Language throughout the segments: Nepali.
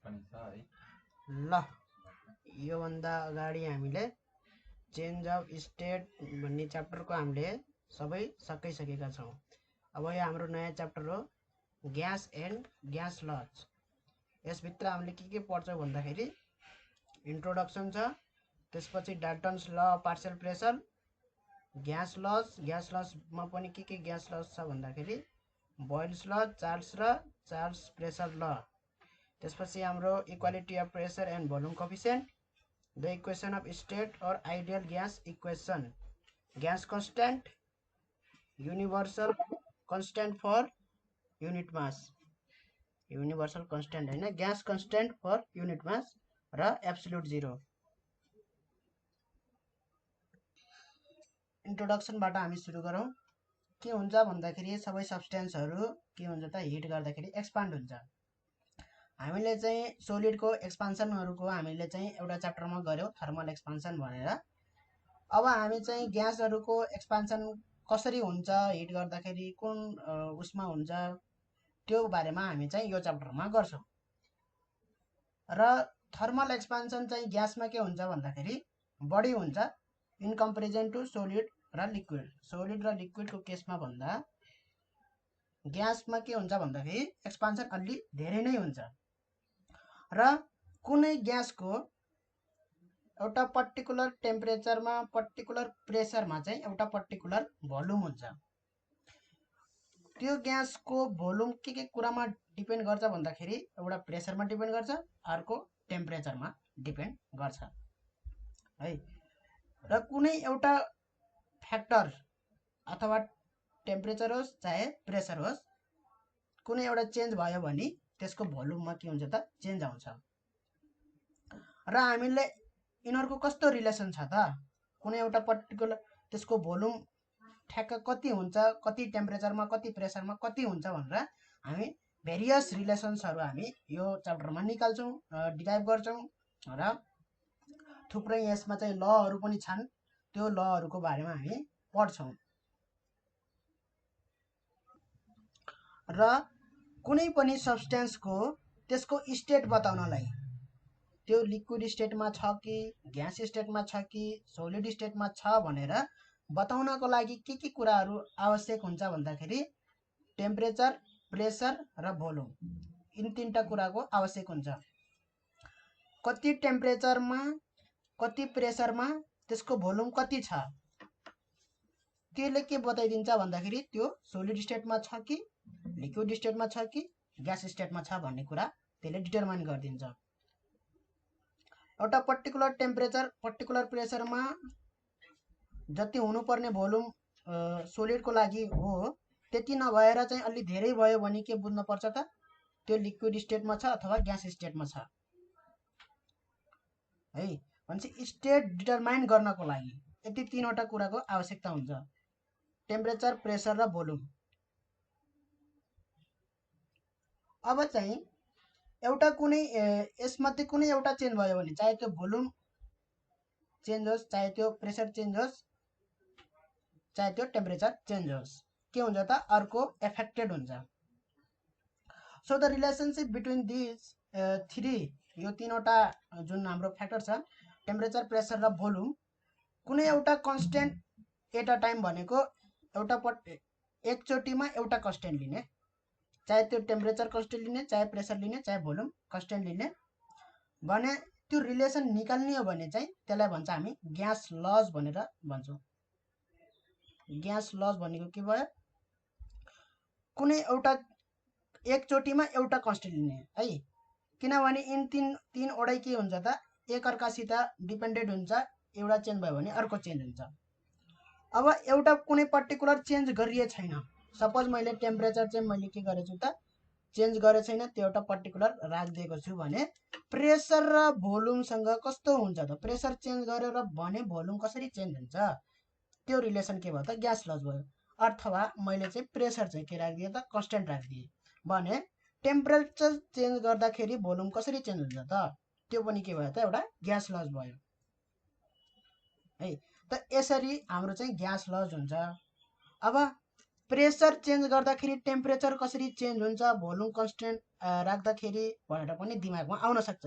ल यो भन्दा अगाडि हामीले चेन्ज अफ स्टेट भन्ने च्याप्टरको हामीले सबै सकिसकेका छौँ। अब यो हाम्रो नयाँ च्याप्टर हो ग्यास एन्ड ग्यास लज। यसभित्र हामीले के पढ्छौँ भन्दाखेरि इन्ट्रोडक्सन छ, त्यसपछि Dalton's law of partial pressure, gas लजमा पनि के ग्यास लज छ भन्दाखेरि बोयल्स ल, चार्ल्स प्रेसर ल, त्यसपछि हाम्रो equality of pressure and volume coefficient, the equation of state और ideal gas equation, gas constant, universal constant for unit mass, universal constant हैन, gas constant for unit mass र एब्सोल्युट जिरो। इन्ट्रोडक्सनबाट हामी सुरु गरौँ। के हुन्छ भन्दाखेरि सबै सब्स्टेन्सहरू के हुन्छ त हिट गर्दाखेरि एक्सपान्ड हुन्छ। हामीले चाहिँ सोलिडको एक्सपान्सनहरूको हामीले चाहिँ एउटा च्याप्टरमा गऱ्यौँ थर्मल एक्सपान्सन भनेर। अब हामी चाहिँ ग्यासहरूको एक्सपान्सन कसरी हुन्छ, हिट गर्दाखेरि कुन उसमा हुन्छ, त्यो बारेमा हामी चाहिँ यो च्याप्टरमा गर्छौँ। र थर्मल एक्सपान्सन चाहिँ ग्यासमा के हुन्छ भन्दाखेरि बढी हुन्छ इन कम्पेरिजन टु सोलिड र लिक्विड। सोलिड र लिक्विडको केसमा भन्दा ग्यासमा के हुन्छ भन्दाखेरि एक्सपान्सन अलि धेरै नै हुन्छ। र कुनै ग्यासको एउटा पर्टिकुलर टेम्परेचरमा, पर्टिकुलर प्रेसरमा चाहिँ एउटा पर्टिकुलर भोल्युम हुन्छ। त्यो ग्यासको भोल्युम के कुरामा डिपेन्ड गर्छ भन्दाखेरि एउटा प्रेसरमा डिपेन्ड गर्छ, अर्को टेम्परेचरमा डिपेन्ड गर्छ है। र कुनै एउटा फ्याक्टर अथवा टेम्परेचर होस् चाहे प्रेसर होस्, कुनै एउटा चेन्ज भयो भने त्यसको भोल्युममा के हुन्छ त चेन्ज आउँछ। र हामीले यिनीहरूको कस्तो रिलेसन छ त, कुनै एउटा पर्टिकुलर त्यसको भोल्युम ठ्याक्क कति हुन्छ, कति टेम्परेचरमा, कति प्रेसरमा कति हुन्छ भनेर हामी भेरियस रिलेसन्सहरू हामी यो च्याप्टरमा निकाल्छौँ, डिराइभ गर्छौँ। र थुप्रै यसमा चाहिँ लहरू पनि छन्, त्यो लहरूको बारेमा हामी पढ्छौँ। र कुनै पनि सब्स्टेन्सको त्यसको स्टेट बताउनलाई, त्यो लिक्विड स्टेटमा छ कि ग्यास स्टेटमा छ कि सोलिड स्टेटमा छ भनेर बताउनको लागि के कुराहरू आवश्यक हुन्छ भन्दाखेरि टेम्परेचर, प्रेसर र भोल्युम, यिन तीनटा कुराको आवश्यक हुन्छ। कति टेम्परेचरमा, कति प्रेसरमा त्यसको भोल्युम कति छ, त्यसले के बताइदिन्छ भन्दाखेरि त्यो सोलिड स्टेटमा छ कि लिक्विड स्टेटमा छ कि ग्यास स्टेटमा छ भन्ने कुरा त्यसले डिटरमाइन गरिदिन्छ। एउटा पर्टिकुलर टेम्परेचर, पर्टिकुलर प्रेसरमा जति हुनुपर्ने भोल्युम सोलिडको लागि हो त्यति नभएर चाहिँ अलि धेरै भयो भने के बुझ्न पर्छ त, त्यो लिक्विड स्टेटमा छ अथवा ग्यास स्टेटमा छ है। भनेपछि स्टेट डिटरमाइन गर्नको लागि यति तीनवटा कुराको आवश्यकता हुन्छ, टेम्परेचर, प्रेसर र भोल्युम। अब चाहिँ एउटा कुनै यसमध्ये कुनै एउटा चेन्ज भयो भने, चाहे त्यो भोल्युम चेन्ज होस्, चाहे त्यो प्रेसर चेन्ज होस्, चाहे त्यो टेम्परेचर चेन्ज होस्, के हुन्छ त अर्को एफेक्टेड हुन्छ। So the relationship between these three, यो तीनवटा जुन हाम्रो फ्याक्टर छ टेम्परेचर, प्रेसर र भोल्युम, कुनै एउटा कन्स्टेन्ट एट अ टाइम भनेको एउटा एकचोटिमा एउटा कन्स्टेन्ट लिने, चाहे त्यो टेम्परेचर कन्स्टेन्ट लिने, चाहे प्रेसर लिने, चाहे भोल्युम कन्स्टेन्ट लिने भने त्यो रिलेसन निकाल्ने हो भने चाहिँ त्यसलाई भन्छ हामी ग्यास लज भनेर भन्छौँ। ग्यास लज भनेको के भयो, कुनै एउटा एकचोटिमा एउटा कन्स्टेन्ट लिने है। किनभने यिन तीनवटै के हुन्छ त एकअर्कासित डिपेन्डेन्ट हुन्छ, एउटा चेन्ज भयो भने अर्को चेन्ज हुन्छ। अब एउटा कुनै पर्टिकुलर चेन्ज गरिए छैन, सपोज मैले टेम्परेचर चाहिँ मैले के गरेछु त चेन्ज गरेको छैन, त्यो एउटा पर्टिकुलर राखिदिएको छु भने प्रेसर र भोल्युमसँग कस्तो हुन्छ त, प्रेसर चेन्ज गरेर भने भोल्युम कसरी चेन्ज हुन्छ, त्यो रिलेसन के भयो त ग्यास लज भयो। अथवा मैले चाहिँ प्रेसर चाहिँ के राखिदिएँ त कन्स्टेन्ट राखिदिएँ भने टेम्परेचर चेन्ज गर्दाखेरि भोल्युम कसरी चेन्ज हुन्छ त, त्यो पनि के भयो त एउटा ग्यास लज भयो है। त यसरी हाम्रो चाहिँ ग्यास लज हुन्छ। अब प्रेसर चेन्ज गर्दाखेरि टेम्परेचर कसरी चेन्ज हुन्छ, भोल्युम कन्स्टेन्ट राख्दाखेरि भनेर पनि दिमागमा आउन सक्छ।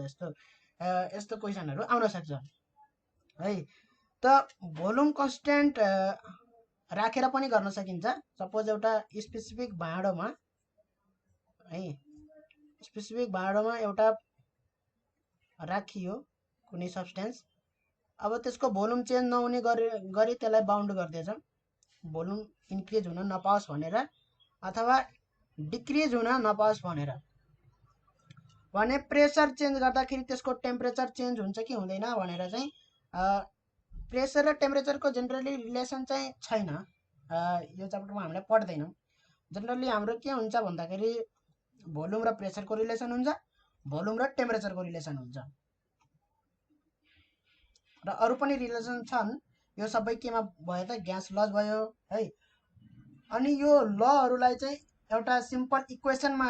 यस्तो क्वेसनहरू आउन सक्छ है। त भोल्युम कन्स्ट्यान्ट राखेर पनि गर्न सकिन्छ। सपोज एउटा स्पेसिफिक भाँडोमा है, स्पेसिफिक भाँडोमा एउटा राखियो कुनै सब्सटेन्स, अब त्यसको भोल्युम चेन्ज नहुने गरी त्यसलाई बाउन्ड गर्दैछ, भोल्युम इन्क्रिज हुन नपाओस् भनेर अथवा डिक्रिज हुन नपाओस् भनेर। भने प्रेसर चेन्ज गर्दाखेरि त्यसको टेम्परेचर चेन्ज हुन्छ कि हुँदैन भनेर चाहिँ प्रेसर र टेम्परेचरको जेनरली रिलेसन चाहिँ छैन, यो च्याप्टरमा हामीले पढ्दैनौँ। जेनरली हाम्रो के हुन्छ भन्दाखेरि भोल्युम र प्रेसरको रिलेसन हुन्छ, भोल्युम र टेम्परेचरको रिलेसन हुन्छ, र अरू पनि रिलेसन छन्। यो सबै केमा भयो त ग्यास लज भयो है। अनि यो लहरूलाई चाहिँ एउटा सिम्पल इक्वेसनमा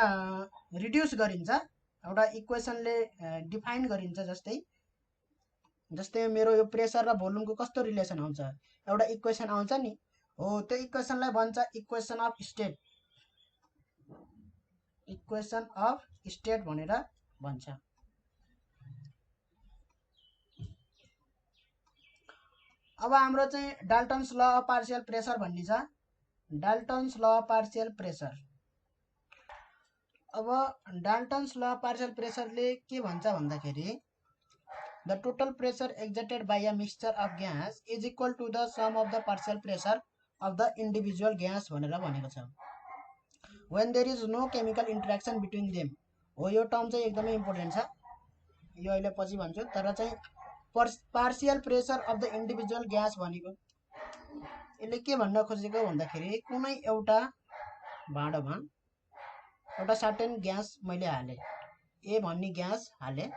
रिड्युस गरिन्छ, एउटा इक्वेसनले डिफाइन गरिन्छ। जस्तै मेरो यो प्रेसर र भोल्युमको कस्तो रिलेसन आउँछ, एउटा इक्वेसन आउँछ नि, हो त्यो इक्वेसनलाई भन्छ equation of state, equation of state भनेर भन्छ। अब हाम्रो चाहिँ Dalton's law of partial pressure भन्ने छ, Dalton's law of partial pressure. अब डाल्टन्स ल अफ पार्शियल प्रेसरले के भन्छ भन्दाखेरि the total pressure exerted by a mixture of gas is equal to the sum of the partial pressure of the individual gas भनेर भनेको छ। When there is no chemical interaction between them. हो यो टर्म चाहिँ एकदमै इम्पोर्टेन्ट छ, यो अहिले पछि भन्छु। तर चाहिँ partial pressure of the individual gas भनेको यसले के भन्न खोजेको भन्दाखेरि कुनै एउटा भाँडोमा एउटा सर्टेन ग्यास मैले हालेँ, ए भन्ने ग्यास हालेँ,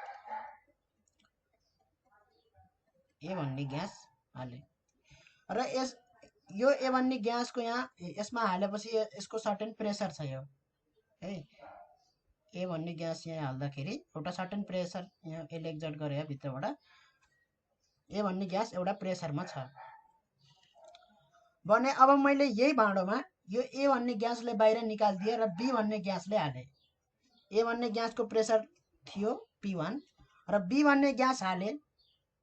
र यो ए भन्ने ग्यासको यहाँ यसमा हालेपछि यसको सर्टेन प्रेसर छ यो है। ए भन्ने ग्यास यहाँ हाल्दाखेरि एउटा सर्टेन प्रेसर यहाँ यसले एक्जर्ट गरे भित्रबाट, ए भन्ने ग्यास एउटा प्रेसरमा छ भने अब मैले यही भाँडोमा यो ए भन्ने ग्यासले बाहिर निकालिदिएँ र बी भन्ने ग्यासले हालेँ। ए भन्ने ग्यासको प्रेसर थियो P1 र बी भन्ने ग्यास हालेँ,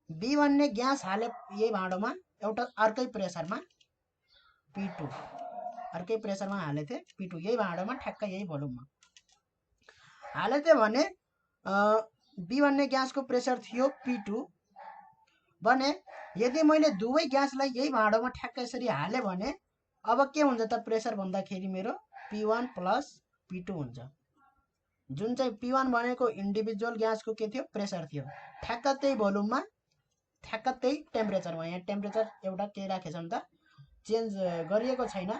बी भन्ने ग्यास हाले यही भाँडोमा एउटा अर्कै प्रेसरमा P2, अर्कै प्रेसरमा हालेको थिएँ P2, यही भाँडोमा ठ्याक्क यही भोल्युममा हालेको थिएँ भने बी भन्ने ग्यासको प्रेसर थियो P2 भने यदि मैले दुवै ग्यासलाई यही भाँडोमा ठ्याक्क यसरी हालेँ भने अब के हुन्छ त प्रेसर भन्दाखेरि मेरो P1 प्लस P2 हुन्छ, जुन चाहिँ P1 भनेको इन्डिभिजुअल ग्यासको के थियो प्रेसर थियो, ठ्याक्क त्यही भोल्युममा ठ्याक्क त्यही टेम्परेचरमा। यहाँ टेम्परेचर एउटा के राखेछ नि त, चेन्ज गरिएको छैन,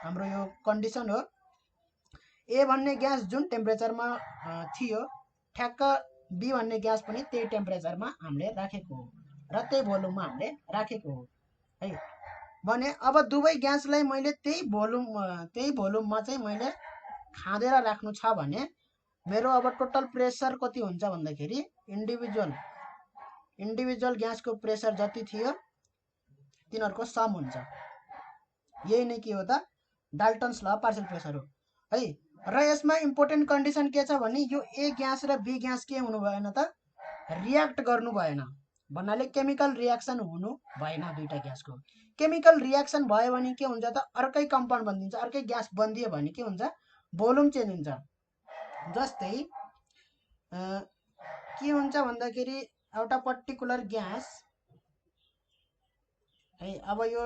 हाम्रो यो कन्डिसन हो। ए भन्ने ग्यास जुन टेम्परेचरमा थियो ठ्याक्क बी भन्ने ग्यास पनि त्यही टेम्परेचरमा हामीले राखेको हो र त्यही भोल्युममा हामीले राखेको हो है। भने अब दुवै ग्यासलाई मैले त्यही भोल्युममा चाहिँ मैले खाँदेर राख्नु छ भने मेरो अब टोटल प्रेसर कति हुन्छ भन्दाखेरि इन्डिभिजुअल ग्यासको प्रेसर जति थियो तिनीहरूको सम हुन्छ। यही नै के हो त डाल्टन्स ल पार्शियल प्रेसर हो है। र यसमा इम्पोर्टेन्ट कन्डिसन के छ भने यो ए ग्यास र बी ग्यास के हुनु भएन त, रियाक्ट गर्नु भएन, भन्नाले केमिकल रियाक्सन हुनु भएन। दुईटा ग्यासको केमिकल रियाक्सन भयो भने के हुन्छ त अर्कै कम्पाउन्ड बनिन्छ, अर्कै ग्यास बनिदियो भने के हुन्छ भोल्युम चेन्ज हुन्छ। जस्तै के हुन्छ भन्दाखेरि एउटा पर्टिकुलर ग्यास है, अब यो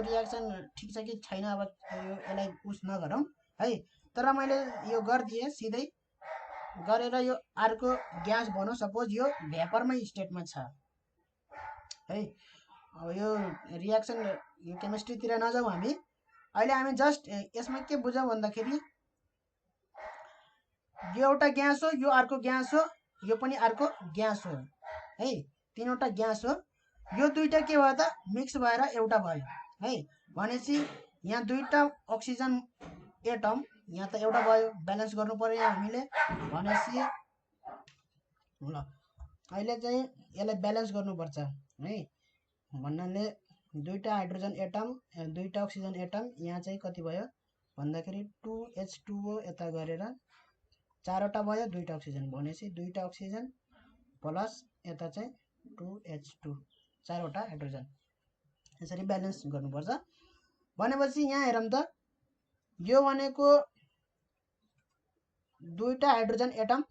रियाक्सन ठिक छ कि छैन अब यसलाई उस नगरौँ है, तर मैले यो गरिदिएँ सिधै गरेर यो अर्को ग्यास भनौँ, सपोज यो भेपरमै स्टेटमा छ है। अब यो रियाक्सन यो केमिस्ट्रीतिर नजाउँ हामी, अहिले हामी जस्ट यसमा के बुझौँ भन्दाखेरि यो एउटा ग्यास हो, यो अर्को ग्यास हो, यो पनि अर्को ग्यास हो है, तीनवटा ग्यास हो। यो दुईटा के भयो त मिक्स भएर एउटा भयो है। भनेपछि यहाँ दुईटा अक्सिजन एटम यहाँ त एउटा भयो, ब्यालेन्स गर्नु पर्यो यहाँ हामीले। भनेपछि ल अहिले चाहिँ यसलाई ब्यालेन्स गर्नुपर्छ है, भन्नाले दुईटा हाइड्रोजन एटम दुईटा अक्सिजन एटम यहाँ चाहिँ कति भयो भन्दाखेरि 2H2O यता गरेर चारवटा भयो, 2टा अक्सिजन भनेपछि 2टा अक्सिजन प्लस यता चाहिँ 2H2 चारवटा हाइड्रोजन। यसरी ब्यालेन्स गर्नुपर्छ। भनेपछि यहाँ हेरौँ त, यो भनेको 2टा हाइड्रोजन एटम,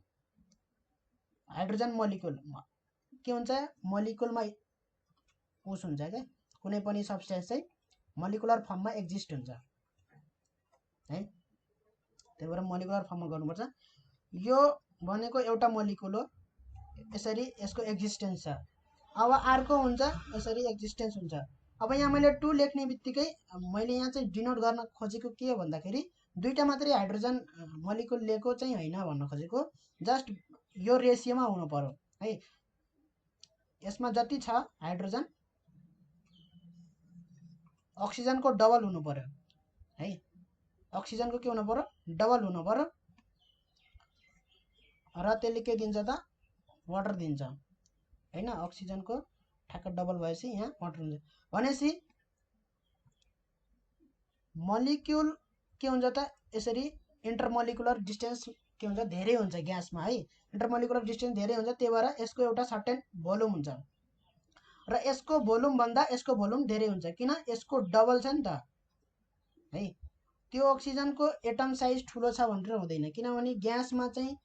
हाइड्रोजन मोलिकुल के हुन्छ, मोलिकुलमा उस हुन्छ क्या, कुनै पनि सब्सटेन्स चाहिँ मोलिकुलर फर्ममा एक्जिस्ट हुन्छ है, त्यही भएर मोलिकुलर फर्ममा गर्नुपर्छ। यो भनेको एउटा मोलिकुल हो, यसरी यसको एक्जिस्टेन्स छ। अब अर्को हुन्छ यसरी एक्जिस्टेन्स हुन्छ। अब यहाँ मैले 2 लेख्ने बित्तिकै मैले यहाँ चाहिँ डिनोट गर्न खोजेको के हो भन्दाखेरि 2टा मात्रै हाइड्रोजन मोलिकुल लिएको चाहिँ होइन भन्न खोजेको, जस्ट यो रेसियोमा हुनु पर्यो है। यसमा जति छ हाइड्रोजन अक्सिजनको डबल हुनु पर्यो है, अक्सिजनको के हुनु पर्यो, डबल हुनु पर्यो, र त्यसले के दिन्छ त, वाटर दिन्छ हैन। अक्सिजनको ठ्याक्क डबल भएपछि यहाँ वाटर हुन्छ। भनेपछि मोलिक्युल के हुन्छ त, यसरी इन्टरमोलिकुलर डिस्टेन्स के हुन्छ, धेरै हुन्छ ग्यासमा है, इन्टरमोलिकुलर डिस्टेन्स धेरै हुन्छ, त्यही भएर यसको एउटा सर्टेन भोल्युम हुन्छ, र यसको भोल्युम भन्दा यसको भोल्युम धेरै हुन्छ, किन, यसको डबल छ नि त है। त्यो अक्सिजनको एटम साइज ठुलो छ भनेर हुँदैन, किनभने ग्यासमा चाहिँ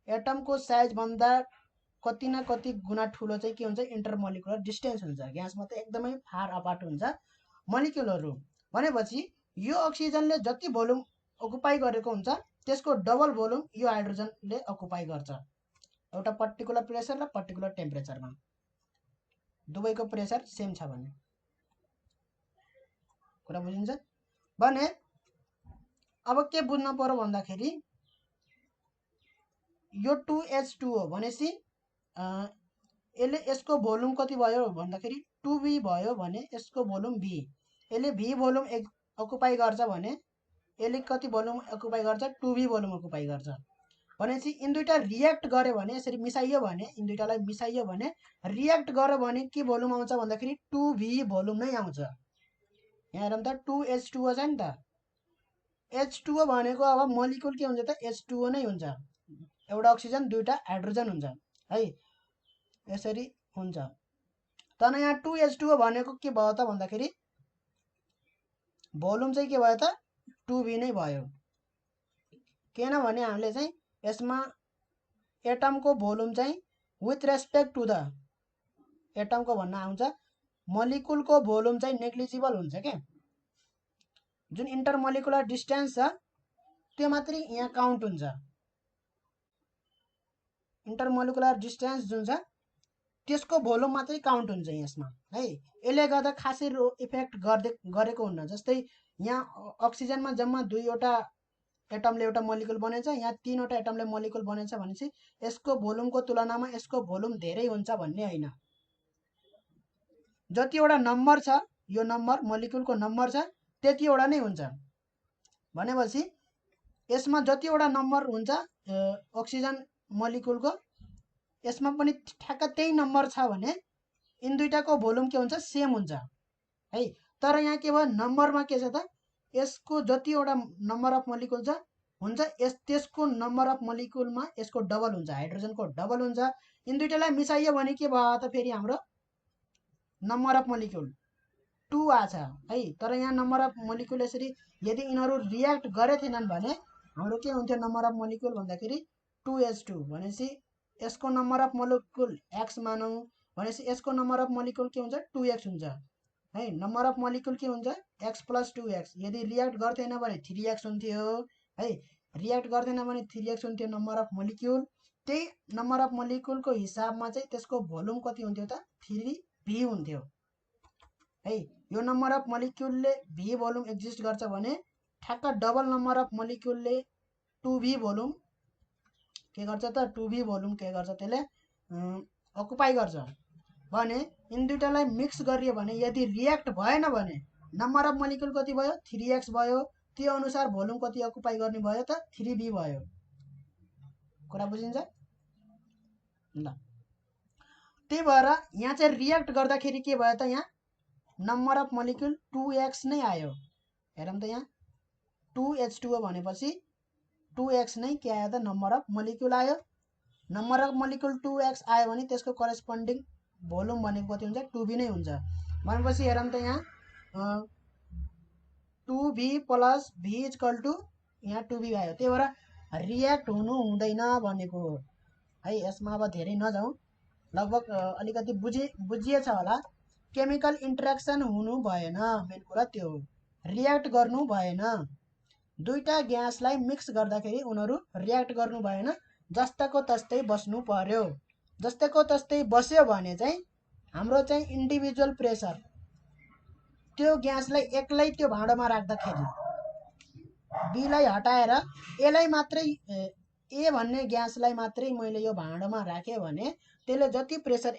एटमको साइज भन्दा कति न कति गुणा ठुलो चाहिँ के हुन्छ, इन्टरमोलिकुलर डिस्टेन्स हुन्छ। ग्यासमा त एकदमै फार अपार्ट हुन्छ मोलिक्युलहरू। भनेपछि यो अक्सिजनले जति भोल्युम अकुपाई गरेको हुन्छ त्यसको डबल भोल्युम यो हाइड्रोजनले अकुपाई गर्छ, एउटा पर्टिकुलर प्रेसर र पर्टिकुलर टेम्परेचरमा। दुवैको प्रेसर सेम छ भने कुरा बुझिन्छ भने। अब के बुझ्नु पर्यो भन्दाखेरि यो 2H2 हो भनेपछि यसले यसको भोल्युम कति भयो भन्दाखेरि 2V भयो भने यसको भोल्युम V, यसले V भोल्युम अकुपाई गर्छ भने यसले कति भोल्युम अकुपाई गर्छ, 2V भोल्युम अकुपाई गर्छ। भनेपछि यिन दुईटा रियाक्ट गर्यो भने, यसरी मिसाइयो भने, यिन दुईटालाई मिसाइयो भने रियाक्ट गर्यो भने के भोल्युम आउँछ भन्दाखेरि 2V भोल्युम नै आउँछ। यहाँ हेरौँ त 2H2O छ नि त, H2O भनेको अब मोलिकुल के हुन्छ त, H2O नै हुन्छ, एउटा अक्सिजन 2टा हाइड्रोजन हुन्छ है, यसरी हुन्छ। तर यहाँ 2H2O भनेको के भयो त भन्दाखेरि भोल्युम चाहिँ के भयो त, 2V नै भयो, किनभने हामीले चाहिँ यसमा एटमको भोल्युम चाहिँ विथ रेस्पेक्ट टु द एटमको भन्न आउँछ, मोलिकुलको भोल्युम चाहिँ नेग्लिजिबल हुन्छ क्या, जुन इन्टरमोलिकुलर डिस्टेन्स छ त्यो मात्रै यहाँ काउन्ट हुन्छ। इन्टरमोलिकुलर डिस्टेन्स जुन छ त्यसको भोल्युम मात्रै काउन्ट हुन्छ यसमा है। यसले गर्दा खासै इफेक्ट गरेको हुन्न। जस्तै यहाँ अक्सिजनमा जम्मा 2वटा एटमले एउटा मोलिकुल बनेछ, यहाँ 3वटा एटमले मोलिकुल बनेछ भनेपछि यसको भोल्युमको तुलनामा यसको भोल्युम धेरै हुन्छ भन्ने होइन। जतिवटा नम्बर छ, यो नम्बर मोलिकुलको नम्बर छ त्यतिवटा नै हुन्छ। भनेपछि यसमा जतिवटा नम्बर हुन्छ अक्सिजन मोलिकुलको, यसमा पनि ठ्याक्क त्यही नम्बर छ भने यिन दुईटाको भोल्युम के हुन्छ, सेम हुन्छ है। तर यहाँ के भयो, नम्बरमा के छ त, यसको जतिवटा नम्बर अफ मोलिकुल छ हुन्छ त्यसको नम्बर अफ मोलिकुलमा यसको डबल हुन्छ, हाइड्रोजनको डबल हुन्छ। यिन दुईटालाई मिसाइयो भने के भयो त, फेरि हाम्रो नम्बर अफ मोलिकुल 2 आछ है। तर यहाँ नम्बर अफ मोलिकुल यसरी यदि यिनीहरू रियाक्ट गरे थिएनन् भने हाम्रो के हुन्थ्यो, नम्बर अफ मोलिकुल भन्दाखेरि 2H2 भनेपछि यसको नम्बर अफ मोलिकुल x मानौँ भनेपछि यसको नम्बर अफ मोलिकुल के हुन्छ, 2x हुन्छ है। नम्बर अफ मोलिकुल के हुन्छ, x + 2x। यदि रियाक्ट गर्थेन भने 3x हुन्थ्यो है, रियाक्ट गर्दैन भने 3x हुन्थ्यो नम्बर अफ मोलिकुल। त्यही नम्बर अफ मोलिकुलको हिसाबमा चाहिँ त्यसको भोल्युम कति हुन्थ्यो त, 3V हुन्थ्यो है। यो नम्बर अफ मोलिकुलले V भोल्युम एक्जिस्ट गर्छ भने ठ्याक्क डबल नम्बर अफ मोलिकुलले 2V भोल्युम के गर्छ त, 2V भोल्युम के गर्छ, त्यसले अकुपाई गर्छ भने यिन दुईटालाई मिक्स गरियो भने यदि रियाक्ट भएन भने नम्बर अफ मोलिकुल कति भयो, 3x भयो, त्यो अनुसार भोल्युम कति अकुपाई गर्ने भयो त, 3V भयो। कुरा बुझिन्छ ल। त्यही भएर यहाँ चाहिँ रियाक्ट गर्दाखेरि के भयो त, यहाँ नम्बर अफ मोलिकुल 2x नै आयो। हेरौँ त यहाँ 2H2O भनेपछि 2x नै के आयो त नम्बर अफ मोलिक्युल आयो। नम्बर अफ मोलिक्युल 2x आयो भने त्यसको करेस्पोन्डिङ भोल्युम भनेको कति हुन्छ 2v नै हुन्छ। भनेपछि हेरौँ त यहाँ 2v plus v equal to यहाँ 2v आयो। त्यही भएर रियाक्ट हुनु हुँदैन भनेको हो है। यसमा अब धेरै नजाउँ, लगभग अलिकति बुझिएछ होला। केमिकल इन्ट्रेक्सन हुनु भएन, मेन कुरा त्यो हो। रियाक्ट गर्नु भएन, दुईटा ग्यासलाई मिक्स गर्दाखेरि उनीहरू रियाक्ट गर्नु भएन, जस्ताको तस्तै बस्नु पर्यो। जस्ताको तस्तै बस्यो भने चाहिँ हाम्रो चाहिँ इन्डिभिजुअल प्रेसर त्यो ग्यासलाई एक्लै त्यो भाँडोमा राख्दाखेरि बीलाई हटाएर एलाई मात्रै ए भन्ने ग्यासलाई मात्रै मैले यो भाँडोमा राखेँ भने त्यसले जति प्रेसर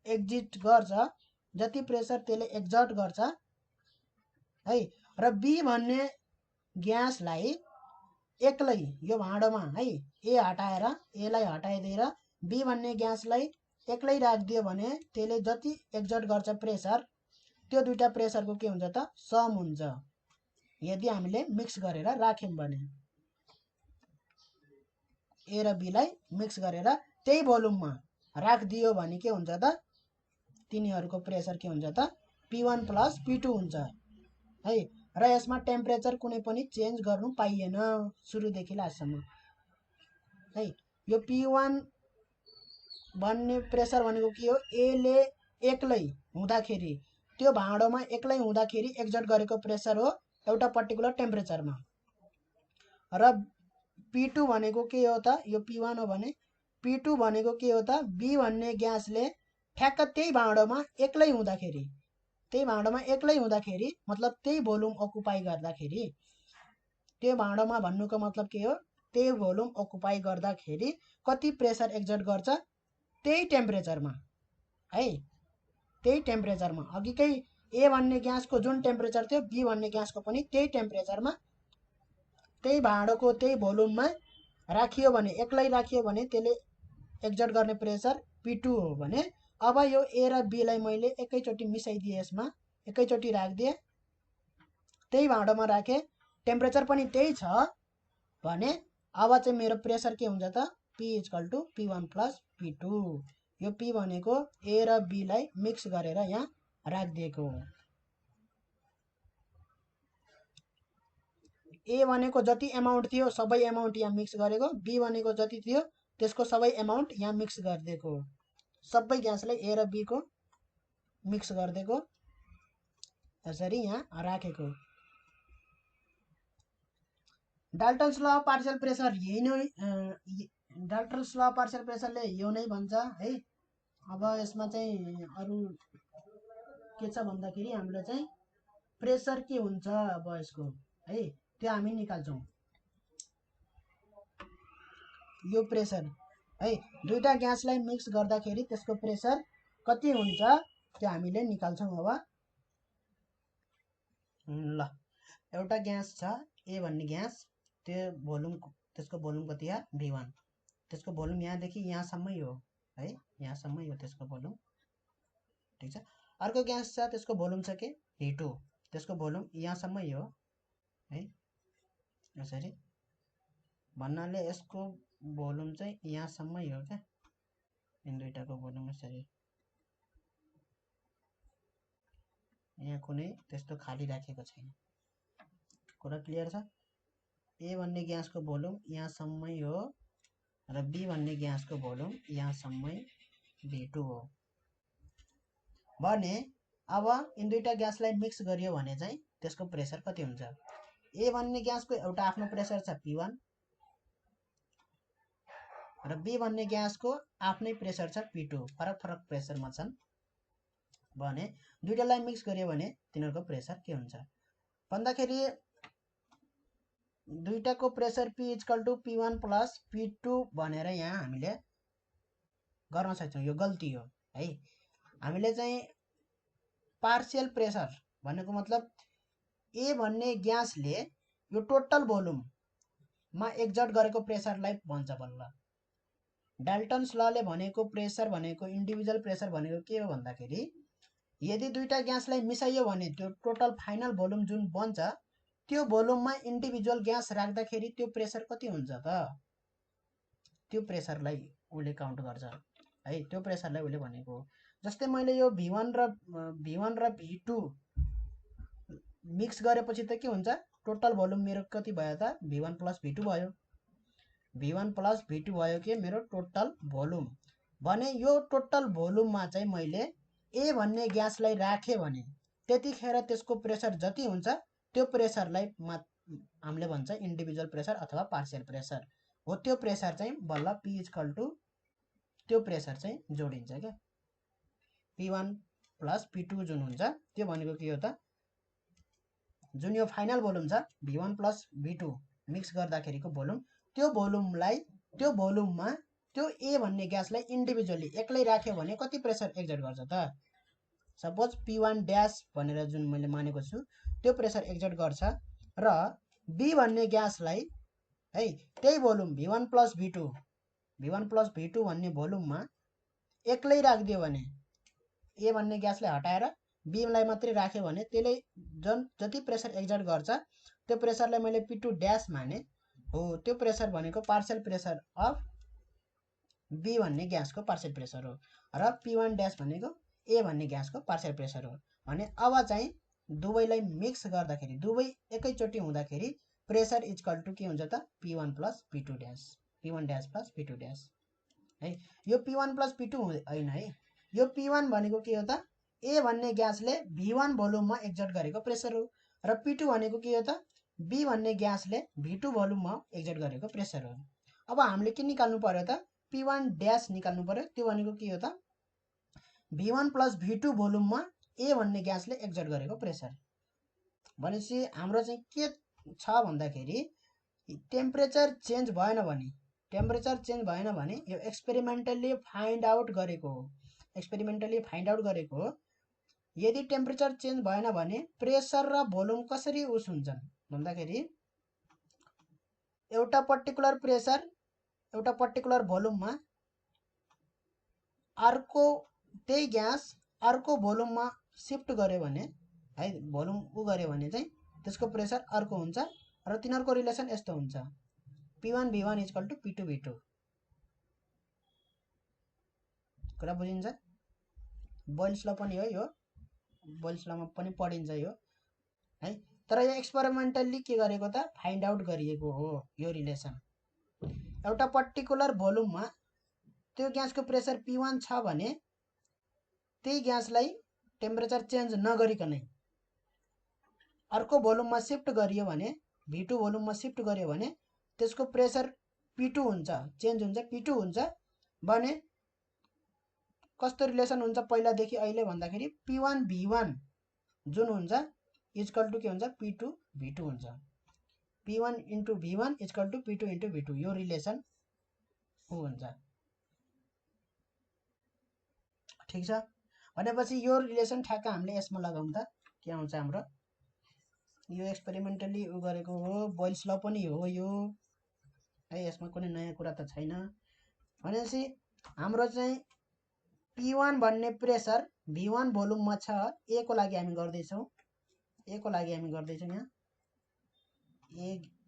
एक्जिट गर्छ, जति प्रेसर त्यसले एक्जर्ट गर्छ है, र बी भन्ने ग्यासलाई एक्लै यो भाँडोमा है ए हटाएर एलाई हटाइदिएर बी भन्ने ग्यासलाई एक्लै राखिदियो भने त्यसले जति एक्जर्ट गर्छ प्रेसर, त्यो दुईटा प्रेसरको के हुन्छ त सम हुन्छ। यदि हामीले मिक्स गरेर राख्यौँ भने ए र बीलाई मिक्स गरेर त्यही भोल्युममा राखिदियो भने के हुन्छ त तिनीहरूको प्रेसर के हुन्छ त P1 प्लस P2 हुन्छ है। र यसमा टेम्परेचर कुनै पनि चेन्ज गर्नु पाइएन सुरुदेखि लास्टसम्म है। यो P1 भन्ने प्रेसर भनेको के हो, एले एक्लै हुँदाखेरि त्यो भाँडोमा एक्लै हुँदाखेरि एक्जर्ट गरेको प्रेसर हो एउटा पर्टिकुलर टेम्परेचरमा। र P2 भनेको के हो त, यो P1 हो भने P2 भनेको के हो त, बी भन्ने ग्यासले ठ्याक्क त्यही भाँडोमा एक्लै हुँदाखेरि, त्यही भाँडोमा एक्लै हुँदाखेरि मतलब त्यही भोल्युम अकुपाई गर्दाखेरि, त्यो भाँडोमा भन्नुको मतलब के हो, त्यही भोल्युम अकुपाई गर्दाखेरि कति प्रेसर एक्जर्ट गर्छ त्यही टेम्परेचरमा है, त्यही टेम्परेचरमा अघिकै ए भन्ने ग्यासको जुन टेम्परेचर थियो बी भन्ने ग्यासको पनि त्यही टेम्परेचरमा त्यही भाँडोको त्यही भोल्युममा राखियो भने, एक्लै राखियो भने त्यसले एक्जर्ट गर्ने प्रेसर P2 हो भने अब यो ए र बीलाई मैले एकैचोटि मिसाइदिएँ, यसमा एकैचोटि राखिदिएँ, त्यही भाँडोमा राखेँ, टेम्परेचर पनि त्यही छ भने अब चाहिँ मेरो प्रेसर के हुन्छ त P equal to P1 plus P2। यो P भनेको ए र बीलाई मिक्स गरेर यहाँ राखिदिएको हो। ए भनेको जति एमाउन्ट थियो सबै एमाउन्ट यहाँ मिक्स गरेको, बी भनेको जति थियो त्यसको सबै एमाउन्ट यहाँ मिक्स गरिदिएको हो। सबै ग्यासलाई ए र बीको मिक्स गरिदिएको, यसरी यहाँ राखेको। Dalton's law of partial pressure यही नै, डाल्टन्स ल अफ पार्शियल प्रेसरले यो नै भन्छ है। अब यसमा चाहिँ अरू के छ भन्दाखेरि हाम्रो चाहिँ प्रेसर के हुन्छ अब यसको है, त्यो हामी निकाल्छौँ। यो प्रेसर है दुईटा ग्यासलाई मिक्स गर्दाखेरि त्यसको प्रेसर कति हुन्छ त्यो हामीले निकाल्छौँ। अब ल एउटा ग्यास छ ए भन्ने ग्यास, त्यो भोल्युम, त्यसको भोल्युम कति हो V1, त्यसको भोल्युम यहाँदेखि यहाँसम्मै हो है, यहाँसम्मै हो त्यसको भोल्युम, ठिक छ। अर्को ग्यास छ त्यसको भोल्युम छ के V2, त्यसको भोल्युम यहाँसम्मै हो है, यसरी भन्नाले यसको भोल्युम चाहिँ यहाँसम्मै हो क्या, यिन दुईटाको भोल्युम यसरी, यहाँ कुनै त्यस्तो खाली राखेको छैन। कुरा क्लियर छ। ए भन्ने ग्यासको भोल्युम यहाँसम्मै हो र बी भन्ने ग्यासको भोल्युम यहाँसम्मै V2 हो भने अब यिन दुईटा ग्यासलाई मिक्स गरियो भने चाहिँ त्यसको प्रेसर कति हुन्छ। ए भन्ने ग्यासको एउटा आफ्नो प्रेसर छ P1 र बी भन्ने ग्यासको आफ्नै प्रेसर छ P2, फरक फरक प्रेसरमा छन् भने दुईटालाई मिक्स गरियो भने तिनीहरूको प्रेसर के हुन्छ भन्दाखेरि दुईटाको pressure P equal to P1 plus P2 भनेर यहाँ हामीले गर्न सक्छौँ। यो गल्ती हो है। हामीले चाहिँ पार्शियल प्रेसर भनेको मतलब ए भन्ने ग्यासले यो टोटल भोल्युममा एक्जर्ट गरेको प्रेसरलाई भन्छ बल्ल। डाल्टन्स लले भनेको प्रेसर भनेको इन्डिभिजुअल प्रेसर भनेको के हो भन्दाखेरि यदि दुईटा ग्यासलाई मिसाइयो भने त्यो टोटल फाइनल भोल्युम जुन बन्छ त्यो भोल्युममा इन्डिभिजुअल ग्यास राख्दाखेरि त्यो प्रेसर कति हुन्छ त? त्यो प्रेसरलाई उसले काउन्ट गर्छ है, त्यो प्रेसरलाई उसले भनेको। जस्तै मैले यो V1 र V2 मिक्स गरेपछि त के हुन्छ? टोटल भोल्युम मेरो कति भयो त? V1 प्लस V2 भयो। V1 प्लस V2 भयो के मेरो टोटल भोल्युम। भने यो टोटल भोल्युममा चाहिँ मैले ए भन्ने ग्यासलाई राखेँ भने त्यतिखेर त्यसको प्रेसर जति हुन्छ त्यो प्रेसरलाई हामीले भन्छ इन्डिभिजुअल प्रेसर अथवा पार्शियल प्रेसर हो। त्यो प्रेसर चाहिँ बल्ल P इक्वल टु त्यो प्रेसर चाहिँ जोडिन्छ क्या। P1 प्लस P2 जुन हुन्छ त्यो भनेको के हो त? जुन यो फाइनल भोल्युम छ V1 plus V2 mix गर्दाखेरिको volume, त्यो भोल्युममा त्यो ए भन्ने ग्यासलाई इन्डिभिजुअली एक्लै राख्यो भने कति प्रेसर एक्जर्ट गर्छ त? सपोज P1 ड्यास भनेर जुन मैले मानेको छु त्यो प्रेसर एक्जर्ट गर्छ र B भन्ने ग्यासलाई है त्यही भोल्युम V1 प्लस V2 भन्ने भोल्युममा एक्लै राखिदियो भने, ए भन्ने ग्यासलाई हटाएर B लाई मात्रै राख्यो भने त्यसले जति प्रेसर एक्जर्ट गर्छ त्यो प्रेसरलाई मैले P2 ड्यास माने हो। त्यो प्रेसर भनेको पार्शियल प्रेसर अफ B भन्ने ग्यासको पार्शियल प्रेसर हो र P1 ड्यास भनेको ए भन्ने ग्यासको पार्शियल प्रेसर हो। भने अब चाहिँ दुवैलाई मिक्स गर्दाखेरि, दुवै एकैचोटि हुँदाखेरि प्रेसर इक्वल टु के हुन्छ त? P1 plus P2 dash, P1 dash plus P2 dash है। यो P1 प्लस P2 होइन है, यो P1 भनेको के हो त? ए भन्ने ग्यासले V1 भोल्युममा एक्जर्ट गरेको प्रेसर हो र P2 भनेको के हो त? B भन्ने ग्यासले V2 भोल्युममा एक्जर्ट गरेको प्रेसर हो। अब हामीले के निकाल्नु पर्यो त? P1 ड्यास निकाल्नु पर्यो। त्यो भनेको के हो त? V1 प्लस V2 भोल्युममा ए भन्ने ग्यासले एक्जर्ट गरेको प्रेसर। भनेपछि हाम्रो चाहिँ के छ भन्दाखेरि टेम्परेचर चेन्ज भएन भने यो एक्सपेरिमेन्टली फाइन्ड आउट गरेको हो। यदि टेम्परेचर चेन्ज भएन भने प्रेसर र भोल्युम कसरी उस हुन्छन् भन्दाखेरि एउटा पर्टिकुलर प्रेसर एउटा पर्टिकुलर भोल्युममा अर्को त्यही ग्यास अर्को भोल्युममा शिफ्ट गर्यो भने है, भोल्युम गर्यो भने चाहिँ त्यसको प्रेसर अर्को हुन्छ र तिनीहरूको रिलेसन यस्तो हुन्छ P1 V1 equal to P2 V2। कुरा बुझिन्छ? बोइल्स ल पनि हो, यो बोइल्स लमा पनि पढिन्छ यो है। तर यो एक्सपेरिमेन्टली के गरेको त? फाइन्ड आउट गरिएको हो यो रिलेसन। एउटा पर्टिकुलर भोल्युममा त्यो ग्यासको प्रेसर P1 छ भने त्यही ग्यासलाई टेम्परेचर चेन्ज नगरिकनै अर्को भोल्युममा शिफ्ट गरियो भने, V2 भोल्युममा शिफ्ट गर्यो भने त्यसको प्रेसर P2 हुन्छ, चेन्ज हुन्छ, P2 हुन्छ। भने कस्तो रिलेसन हुन्छ पहिलादेखि अहिले भन्दाखेरि P1 V1 जुन हुन्छ इक्वल टु के हुन्छ? P2 V2 हुन्छ। P1 into V1 equal to P2 into V2 यो रिलेसन हुन्छ। ठिक छ? भनेपछि यो रिलेसन ठ्याक्क हामीले यसमा लगाउँ त के आउँछ हाम्रो? यो एक्सपेरिमेन्टली गरेको हो, बोइल्स ल पनि हो यो है, यसमा कुनै नयाँ कुरा त छैन। भनेपछि हाम्रो चाहिँ P1 भन्ने प्रेसर V1 भोल्युममा छ, ए को लागि हामी गर्दैछौँ यहाँ ए